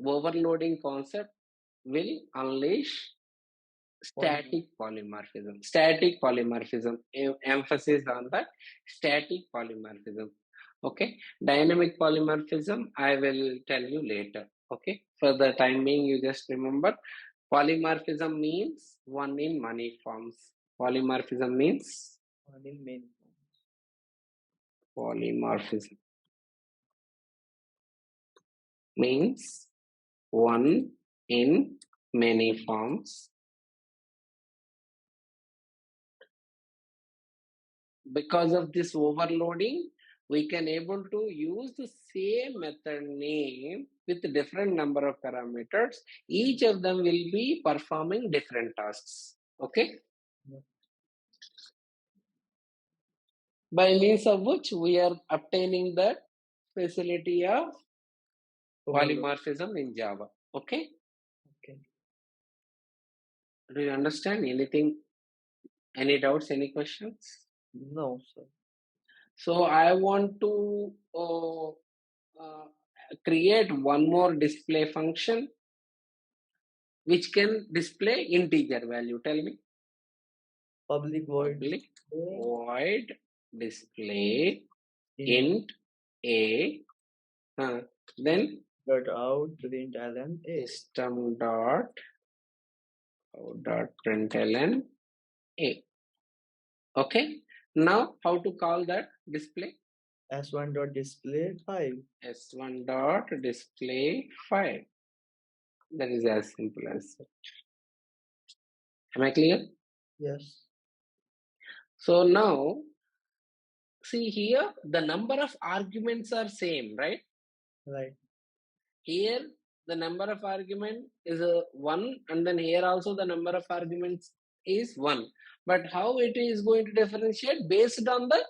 Overloading concept will unleash static polymorphism. Static polymorphism. Emphasis on that static polymorphism. Okay. Dynamic polymorphism, I will tell you later. Okay. For the time being, you just remember polymorphism means one in many forms. Polymorphism means One in many forms. polymorphism means one in many forms. Because of this overloading, we can able to use the same method name with different number of parameters. Each of them will be performing different tasks. Okay? Yeah. By means of which we are obtaining the facility of polymorphism in Java. Okay? Okay. Do you understand anything? Any doubts, any questions? No, sir. So I want to create one more display function which can display integer value. Tell me. Public void. Public void display int A. Then dot out println A. system dot out dot println A. Okay. Now how to call that display? S1 dot display 5. S1 dot display 5. That is as simple as that. Am I clear? Yes. So now see here the number of arguments are same, right? Right. Here the number of argument is 1, and then here also the number of arguments is 1. But how it is going to differentiate based on the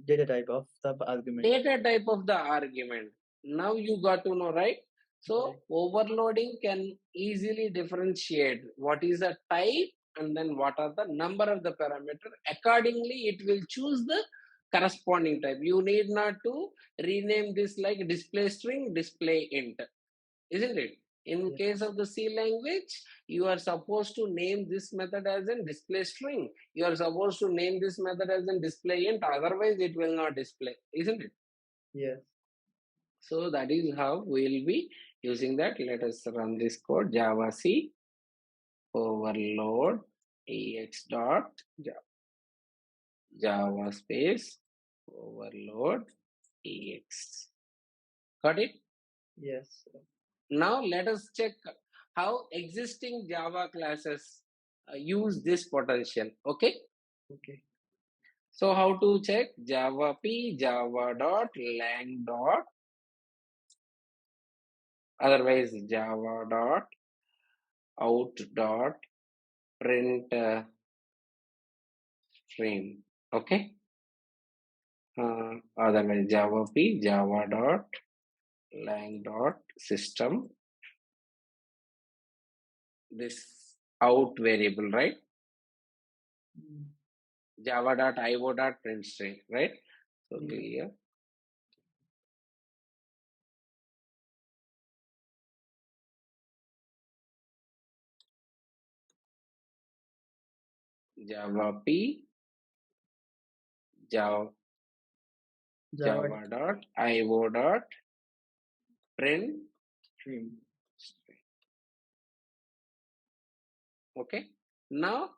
Data type of the argument. data type of the argument. Now you got to know, right? So Right. overloading can easily differentiate what is the type and then what are the number of the parameter. Accordingly, it will choose the corresponding type. You need not to rename this like display string, display int, isn't it? In Yes. case of the C language, you are supposed to name this method as a display string. You are supposed to name this method as a display int, otherwise it will not display, isn't it? Yes. So that is how we will be using that. Let us run this code. Java C overload ex dot Java space overload ex. Got it? Yes. Now let us check how existing Java classes use this potential. Okay. Okay. So how to check? Java P Java dot lang dot, otherwise Java dot out dot print stream. Okay. Otherwise Java P Java dot lang dot system, this out variable, right? Mm. Java dot io dot print string, right? So Yeah. clear. Java P Java Java dot io dot print stream. string. Okay. Now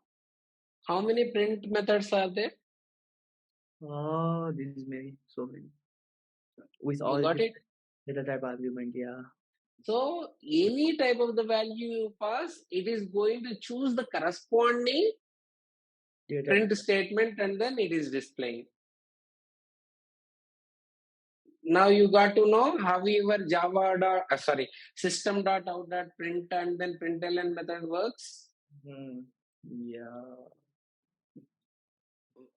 how many print methods are there? Oh, this is many, so many. With all You got it? data type argument, yeah. So any type of the value you pass, it is going to choose the corresponding Data print statement and then it is displaying. Now you got to know how your Java dot system dot out dot print and then println method works. Yeah.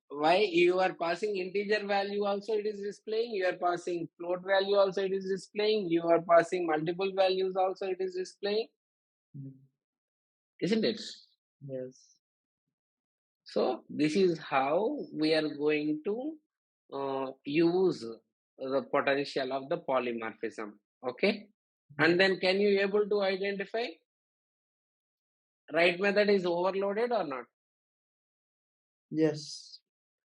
Why you are passing integer value also it is displaying, you are passing float value also it is displaying, you are passing multiple values also it is displaying, isn't it? Yes. So this is how we are going to use the potential of the polymorphism. Okay. And then can you able to identify write method is overloaded or not? Yes.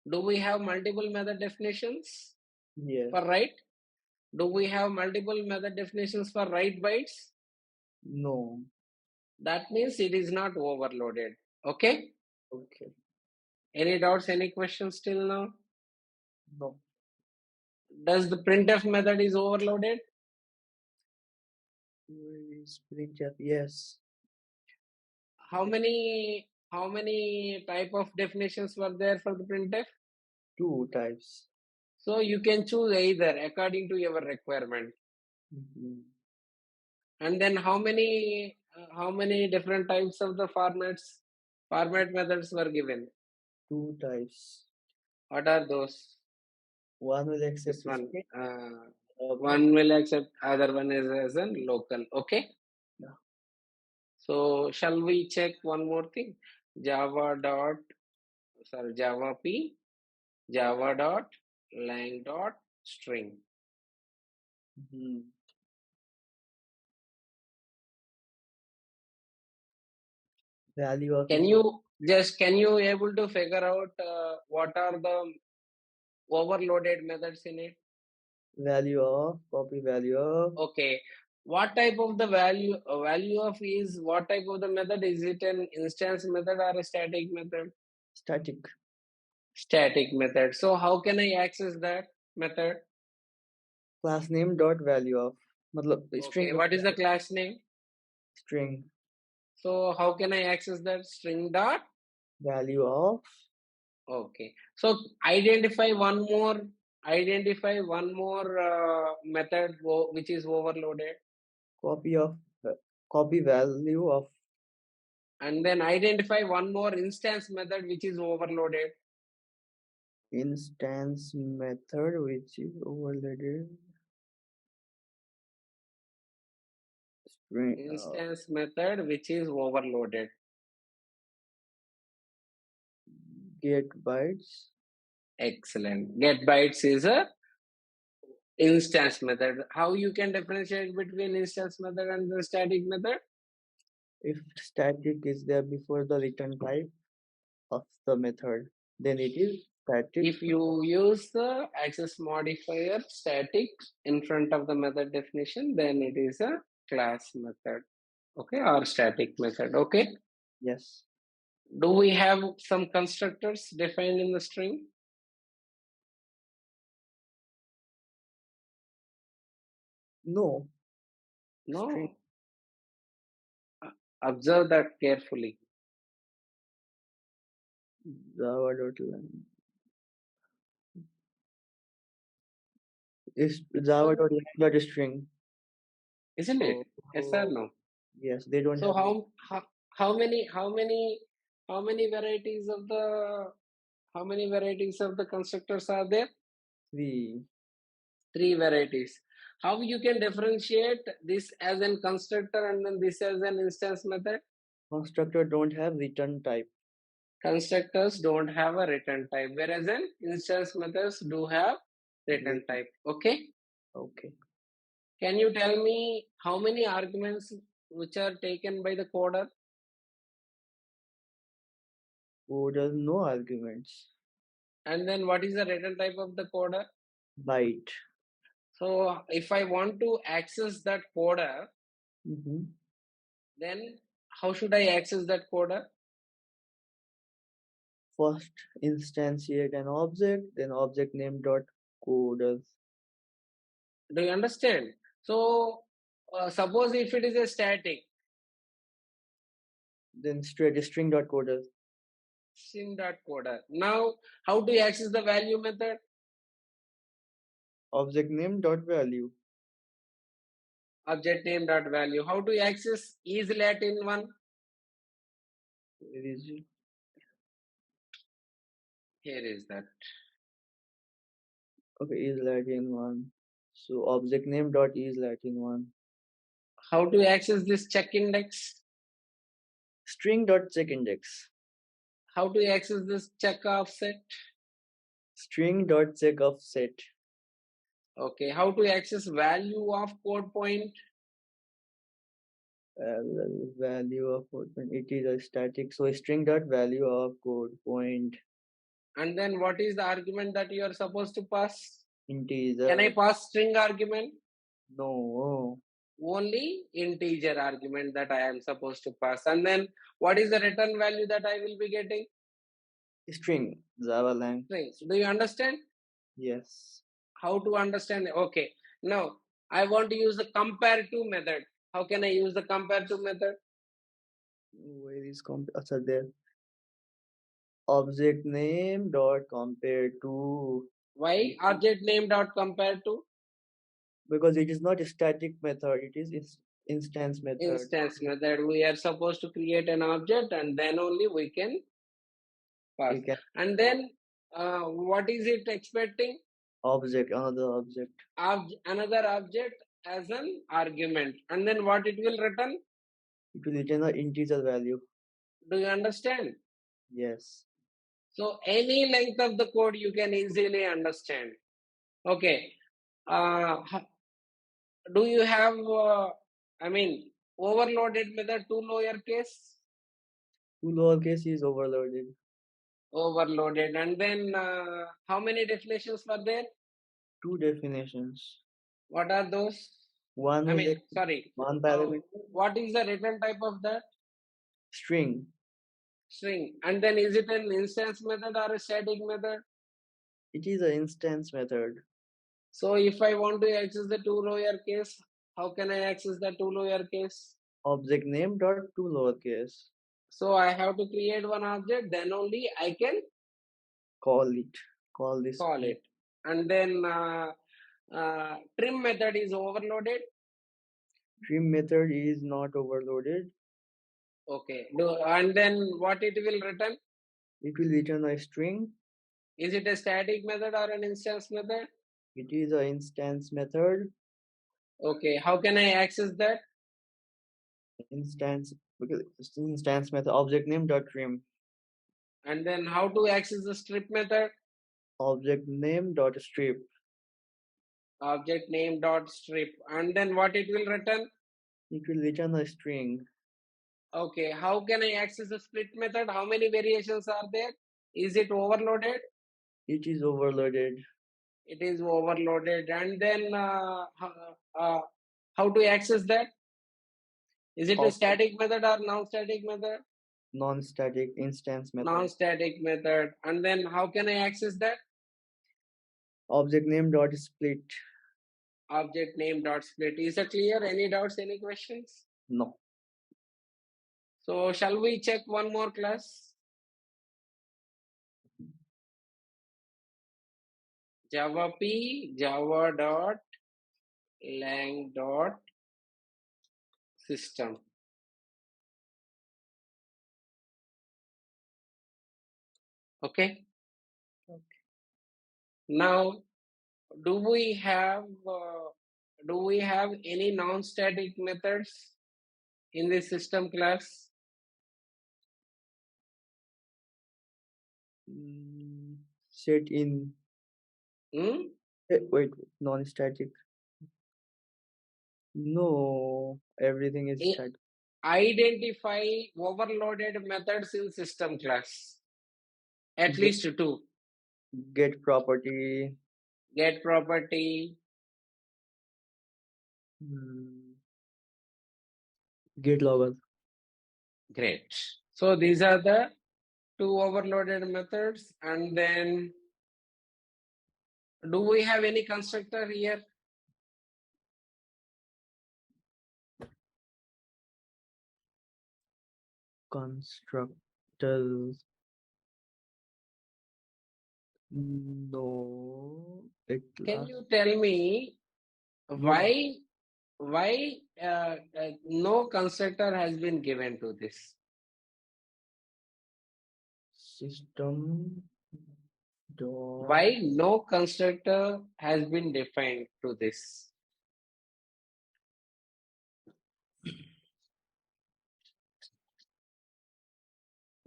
Do we have multiple method definitions Yes. for write? Do we have multiple method definitions for write bytes? No. That means it is not overloaded. Okay. Okay. Any doubts? Any questions till now? No. Does the printf method is overloaded? Printf, yes. How many type of definitions were there for the printf? 2 types. So you can choose either according to your requirement. And then how many different types of the format methods were given? 2 types. What are those? One will accept This one. string, One will accept, other one is as a local. Okay. Yeah. So shall we check one more thing? Java P Java dot lang dot string. Value of Can you able to figure out what are the overloaded methods in it? Value of, copy value of, Okay. What type of the value of is what type of the method? Is it an instance method or a static method? static. Static method. So how can I access that method? Class name dot value of. Matlab, string Okay. dot What is the class name? string So how can I access that? String dot. value of Okay. So identify one more method which is overloaded, copy of copy value of and then identify one more instance method which is overloaded. instance method which is overloaded. String Instance method which is overloaded. get bytes. Excellent. Get bytes is a instance method. How you can differentiate between instance method and the static method? If static is there before the return type of the method, then it is static. If you use the access modifier static in front of the method definition, then it is a class method, okay, or static method, okay. Yes. Do we have some constructors defined in the string? No. No. String. Observe that carefully. Java.lang is Java.lang dot string. Isn't it? Yes or no? Yes, they don't So have how many varieties of the constructors are there? Three varieties. How you can differentiate this as an constructor and then this as an instance method? Constructor don't have return type. Constructors don't have a return type, whereas an instance methods do have return type. Okay. Okay. Can you tell me how many arguments which are taken by the coder? Coder no arguments. And then what is the return type of the coder? Byte. So if I want to access that coder, then how should I access that coder? First instantiate an object, then object name dot coders. Do you understand? So suppose if it is a static, then straight string dot coders. string dot coder. Now how do you access the value method? Object name dot value. Object name dot value. How do you access isLat in one? Where is it? Here is that. Okay, is Latin one. So object name dot is Latin one. How do you access this check index? String dot check index. How do you access this check offset? String dot check offset. Okay. How to access value of code point? Value of code point. It is a static. So string dot value of code point. And then what is the argument that you are supposed to pass? Integer. Can I pass string argument? No. Only integer argument that I am supposed to pass. And then what is the return value that I will be getting? String. Java lang. String. Do you understand? Yes. How to understand? Okay. Now I want to use the compare to method. How can I use the compare to method? Where is there? Object name dot compare to. Why object name dot compare to? Because it is not a static method. It is instance method. Instance method. We are supposed to create an object and then only we can pass. And then what is it expecting? Object, another object. Another object as an argument. And then what it will return? It will return an integer value. Do you understand? Yes. So any length of the code you can easily understand. Okay. Do you have, overloaded method, 2 lowercase? 2 lowercase is overloaded. Overloaded. And then how many definitions were there? 2 definitions. What are those? One I is mean, sorry. one parameter What is the return type of that? string. String. And then is it an instance method or a static method? It is an instance method. So if I want to access the to lower case, how can I access the to lower case? Object name dot to lowercase. So I have to create one object, then only I can Call this. call it. And then trim method is overloaded. Trim method is not overloaded. Okay. And then what it will return? It will return a string. Is it a static method or an instance method? It is an instance method. Okay. How can I access that? Instance method object name dot trim. And then how to access the strip method? Object name dot strip. Object name dot strip. And then what it will return? It will return a string. Okay. How can I access the split method? How many variations are there? Is it overloaded? It is overloaded. It is overloaded. And then how to access that? Is it a static method or non-static method? Non-static instance method. Non-static method. And then how can I access that? Object name dot split. Object name dot split. Is it clear? Any doubts? Any questions? No. So shall we check one more class? Java P, Java dot lang dot system. Okay. Now, do we have any non-static methods in this system class? Set in. Wait, non-static. No, everything is static. Identify overloaded methods in system class. At least 2. Get property. Get property. Get logger. Great. So these are the 2 overloaded methods. And then do we have any constructor here? Constructors. No. Can you tell me why no constructor has been given to this system? Why no constructor has been defined to this?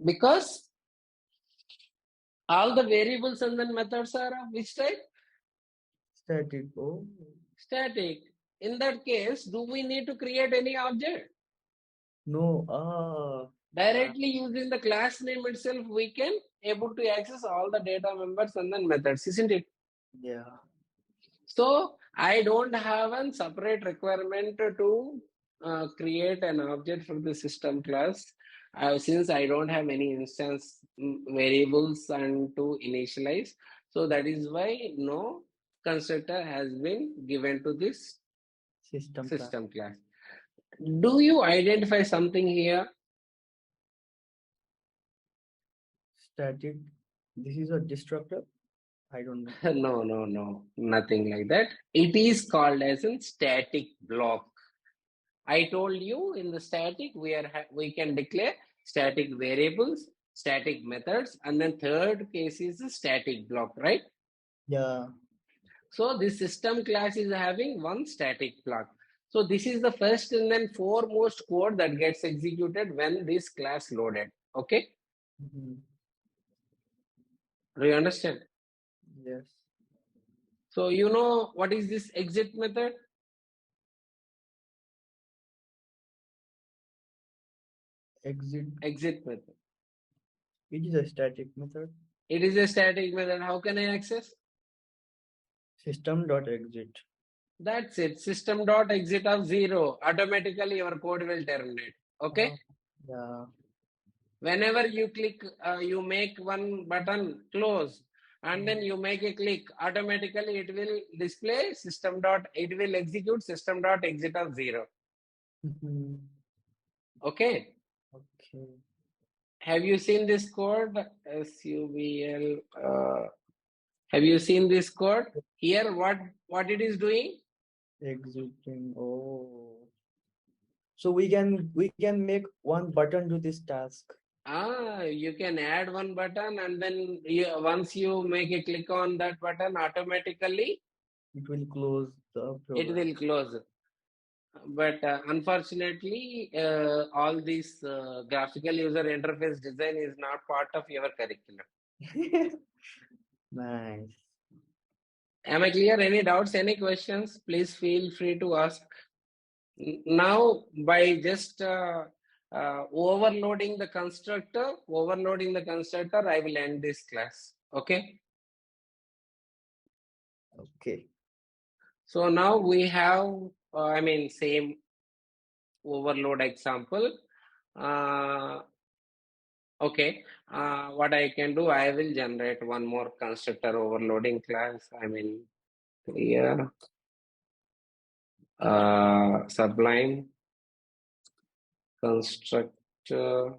Because all the variables and then methods are of which type? Static. Oh. Static. In that case, do we need to create any object? No. Directly using the class name itself, we can able to access all the data members and then methods, isn't it? Yeah. So I don't have a separate requirement to create an object for the system class. Since I don't have any instance variables and to initialize, so that is why no constructor has been given to this system class. Do you identify something here? Static. This is a destructor. I don't know. No, nothing like that. It is called as a static block. I told you in the static we can declare static variables, static methods, and then third case is the static block, right? Yeah. So this system class is having one static block. So this is the first and then foremost code that gets executed when this class loaded. Okay? Do you understand? Yes. So you know what is this exit method? Exit method. It is a static method. It is a static method. How can I access? System.exit. That's it. System.exit of 0. Automatically your code will terminate. Okay. Yeah. Whenever you click, you make one button close and then you make a click, automatically it will display it will execute system.exit of 0. Okay. Okay. Have you seen this code? SUBL. Have you seen this code? Here, what it is doing? Exiting. Oh. So we can make one button to this task. You can add one button and then once you make a click on that button, automatically It will close the it program. will close. But unfortunately, all this graphical user interface design is not part of your curriculum. Nice. Am I clear? Any doubts, any questions? Please feel free to ask. Now, by just overloading the constructor, I will end this class. Okay. Okay. So now we have, same overload example. Okay. What I can do, I will generate one more constructor overloading class. Here, Sublime constructor.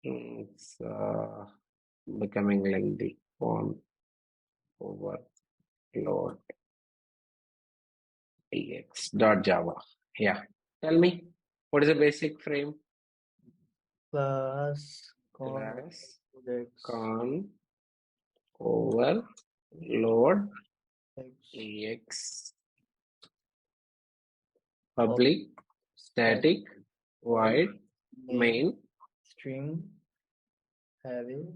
It's becoming lengthy. On overload tx.java. Yeah. Tell me, what is the basic frame? Class Class X con overload X tx public static void main string having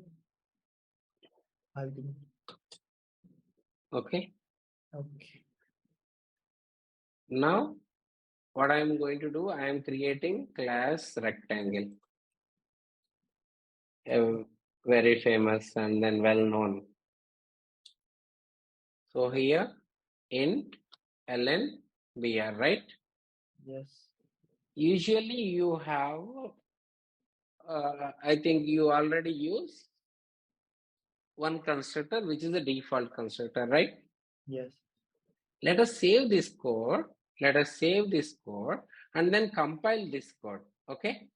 argument. Okay. Okay. Now what I am going to do, I am creating class rectangle, a very famous and then well known. So here int ln br, right? Yes. Usually you have I think you already use one constructor, which is the default constructor, right? Yes. Let us save this code. And then compile this code. Okay.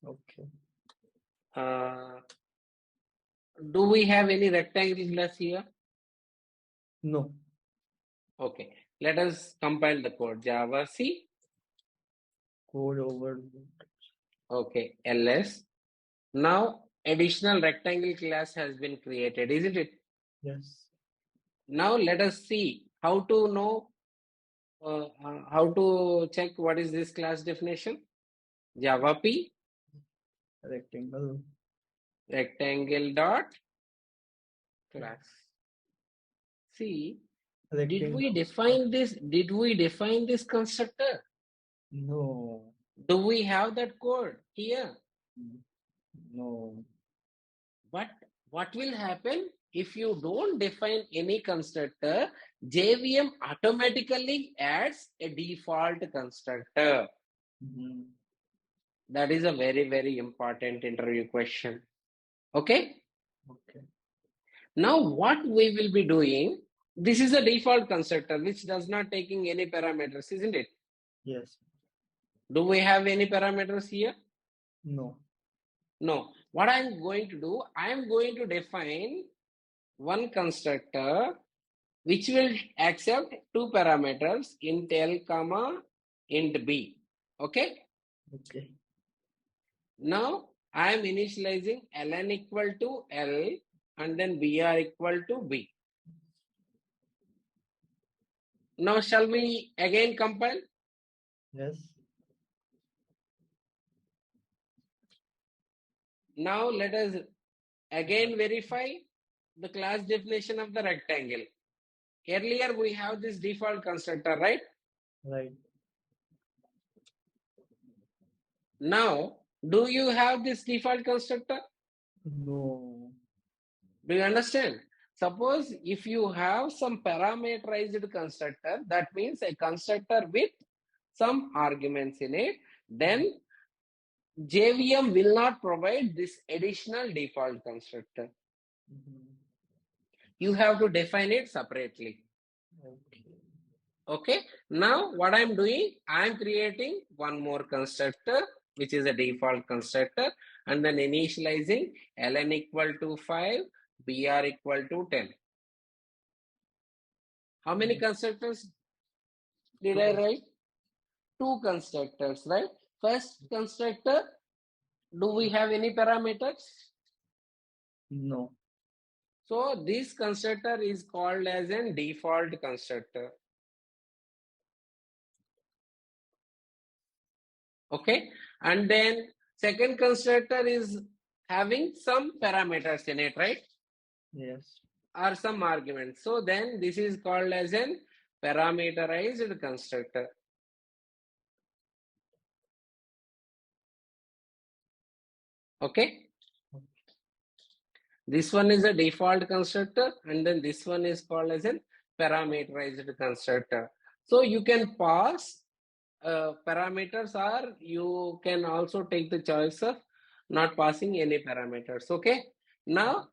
Okay. Do we have any rectangle class here? No. Okay. Let us compile the code. Java C. Code overload. Okay. ls. Now additional rectangle class has been created, isn't it? Yes. Now let us see how to know, how to check what is this class definition. Java P rectangle dot class. See, did we define this constructor? No. Do we have that code here? No. But what will happen if you don't define any constructor? JVM automatically adds a default constructor. That is a very, very important interview question. Okay. Okay. Now what we will be doing, this is a default constructor which does not taking any parameters, isn't it? Yes. Do we have any parameters here? No. No. What I'm going to do, I'm going to define one constructor which will accept two parameters, int l comma int b. Okay. Okay. Now I am initializing ln equal to l and then br equal to b. Now shall we again compile? Yes. Now let us again verify the class definition of the rectangle. Earlier we have this default constructor, right? Right. Now, do you have this default constructor? No. Do you understand? Suppose if you have some parameterized constructor, that means a constructor with some arguments in it, then JVM will not provide this additional default constructor. You have to define it separately. Okay. Now what I'm doing, I'm creating one more constructor, which is a default constructor, and then initializing ln equal to 5, br equal to 10. How many constructors did I write? 2 constructors, right? First constructor, do we have any parameters? No. So this constructor is called as a default constructor. Okay, and then second constructor is having some parameters in it, right? Yes. Or some arguments. So then this is called as an parameterized constructor. Okay. This one is a default constructor, and then this one is called as a parameterized constructor. So you can pass parameters, or you can also take the choice of not passing any parameters. Okay. Now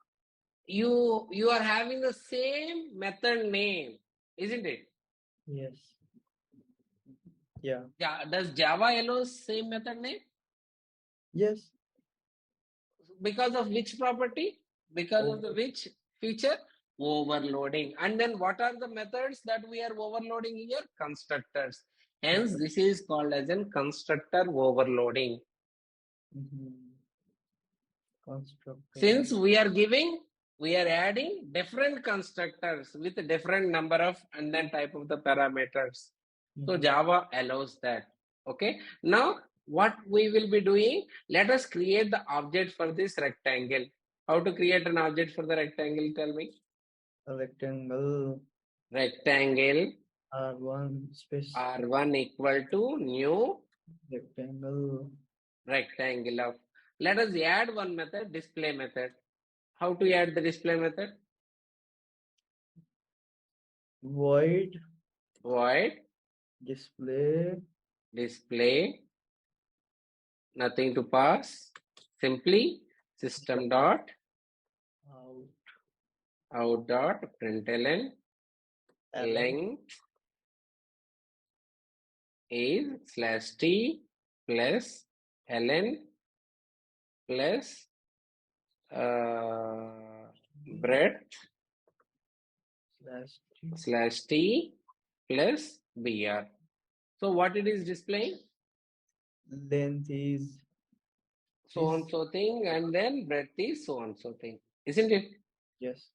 you are having the same method name, isn't it? Yes. Yeah. Does Java allows same method name? Yes. Because of which property? Because of the which feature? Overloading. And then what are the methods that we are overloading here? Constructors. Hence this is called as a constructor overloading. Constructor. Since we are adding different constructors with a different number of and then type of the parameters. So Java allows that. Okay. Now what we will be doing, let us create the object for this rectangle. How to create an object for the rectangle? Tell me. A rectangle. Rectangle. R1 space. R1 equal to new rectangle of. Let us add one method, display method. How to add the display method? Void display, nothing to pass, simply system dot out dot println length is /t plus ln plus breadth /t plus br. So what it is displaying? Length is so and so thing, and then breadth is so and so thing, isn't it? Yes.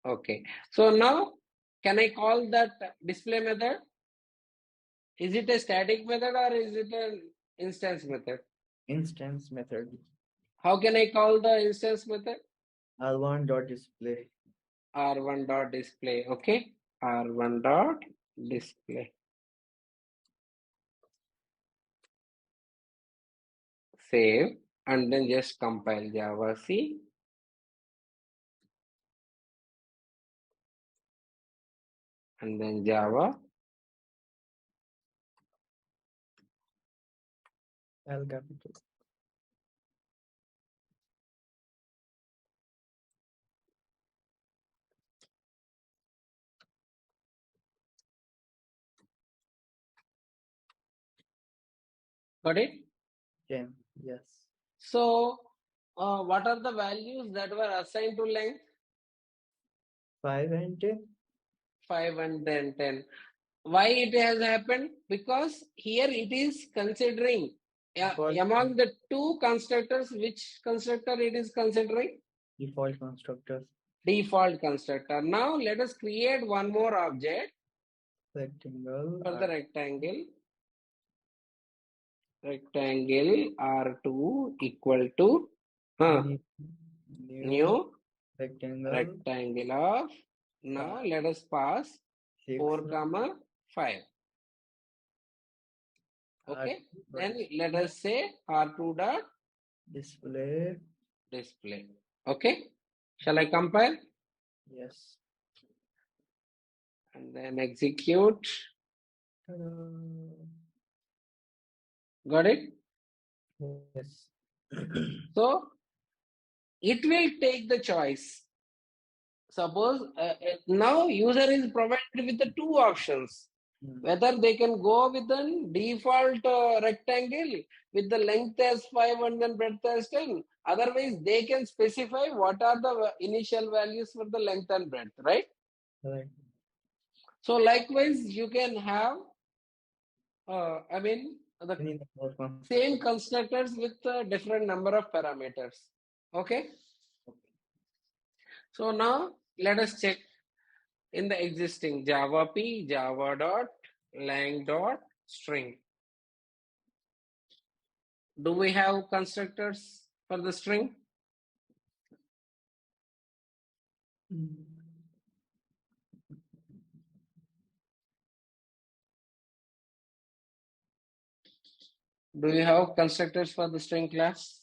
Okay. So now can I call that display method? Is it a static method or is it an instance method? Instance method. How can I call the instance method? R1.display. R1.display. Okay. R1.display. Save and then just compile Java C. And then Java. L capital. Got it? Yeah. Yes. So what are the values that were assigned to length? 5 and 10. 5 and then 10. Why it has happened? Because here it is considering among the 2 constructors, which constructor it is considering? Default constructor. Default constructor. Now let us create one more object Rectangle. for the rectangle. Rectangle R2 equal to new rectangle of. Now let us pass 4, 5. Okay, then let us say R2 dot display. display. Okay, shall I compile Yes. and then execute? Ta-da. Got it? Yes. So it will take the choice. Suppose now user is provided with the two options. Whether they can go with the default rectangle with the length as 5 and then breadth as 10. Otherwise, they can specify what are the initial values for the length and breadth, right? Right. So likewise, you can have, the Any number of same constructors. constructors with a different number of parameters. Okay. So now let us check in the existing Java P, Java dot, lang dot, string. Do we have constructors for the string? Do you have constructors for the string class?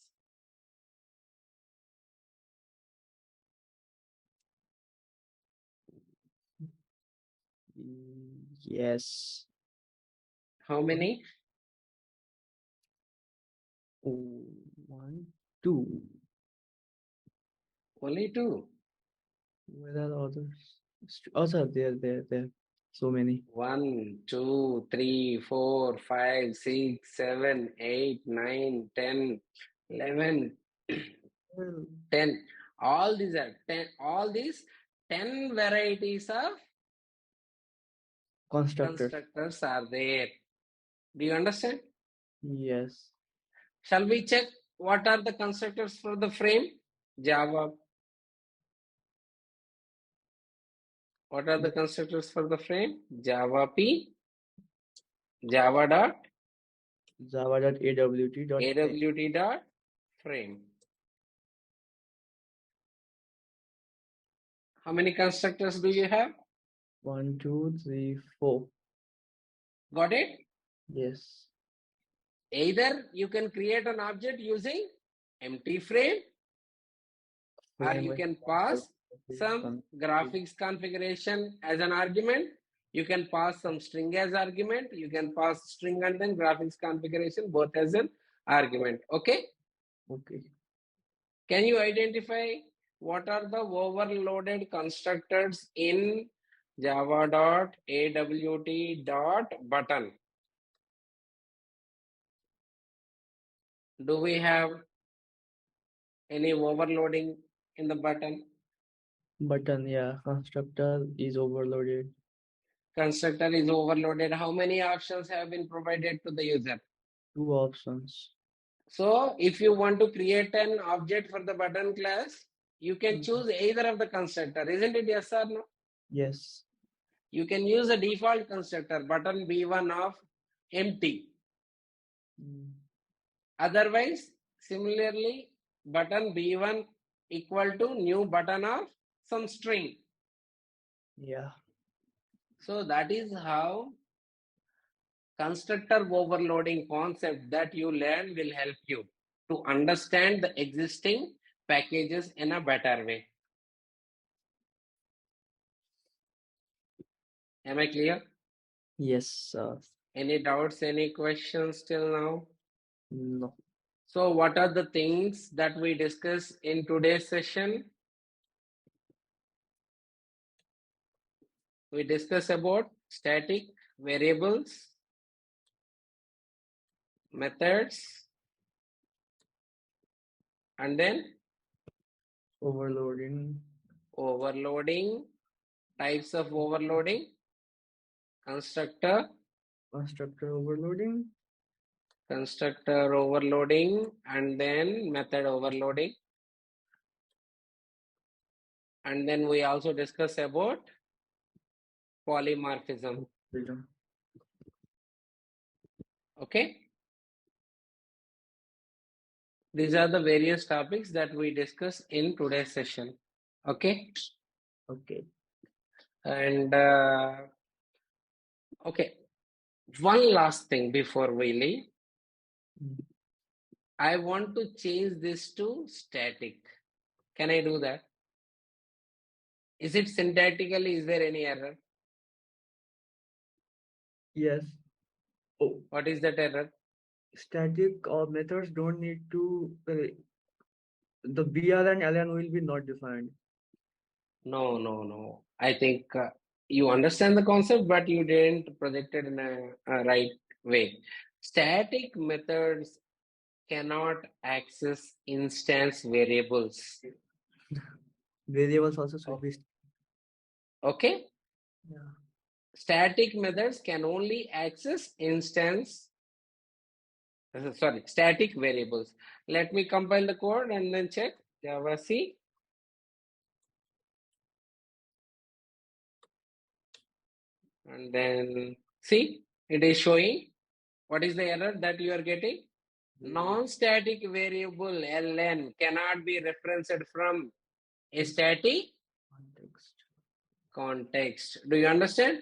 Yes. How many? Oh, 1, 2. Only two. Where are others? Also, there. So many. 1, 2, 3, 4, 5, 6, 7, 8, 9, 10, 11, 10. All these are 10. All these 10 varieties of constructors are there. Do you understand? Yes. Shall we check what are the constructors for the frame? Java. What are the constructors for the frame? Java P, Java dot, Java.awt dot frame. How many constructors do you have? 1, 2, 3, 4. Got it? Yes. Either you can create an object using empty frame, or you can pass some graphics configuration as an argument. You can pass some string as argument. You can pass string and then graphics configuration both as an argument. Okay? Okay. Can you identify what are the overloaded constructors in java.awt.button? Do we have any overloading in the button? Button, yeah. Constructor is overloaded. Constructor is overloaded. How many options have been provided to the user? 2 options. So if you want to create an object for the button class, you can choose either of the constructor. Isn't it yes or no? Yes. You can use a default constructor, button B1 of empty. Otherwise, similarly, button B1 equal to new button of some string. Yeah. So that is how constructor overloading concept that you learn will help you to understand the existing packages in a better way. Am I clear? Yes, sir. Any doubts, any questions till now? No. So what are the things that we discussed in today's session? We discuss about static variables, methods, and then Overloading. Types of overloading, constructor overloading, and then method overloading. And then we also discuss about polymorphism. Okay. These are the various topics that we discuss in today's session. Okay. Okay. And okay. One last thing before we leave. Mm. I want to change this to static. Can I do that? Is it syntactically? Is there any error? Yes. Oh, What is that error? static methods don't need to the br and ln will be not defined. No. I think you understand the concept, but you didn't project it in a right way. Static methods cannot access instance variables. Variables also should be. Okay? Yeah. Static methods can only access static variables. Let me compile the code and then check. Java C. And then see, it is showing. What is the error that you are getting? Non-static variable ln cannot be referenced from a static context. Do you understand?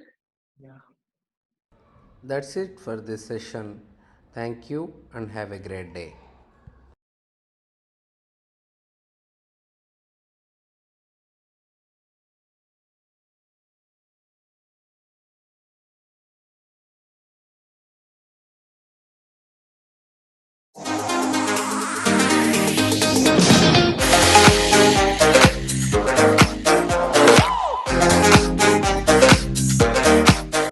Yeah. That's it for this session. Thank you and have a great day.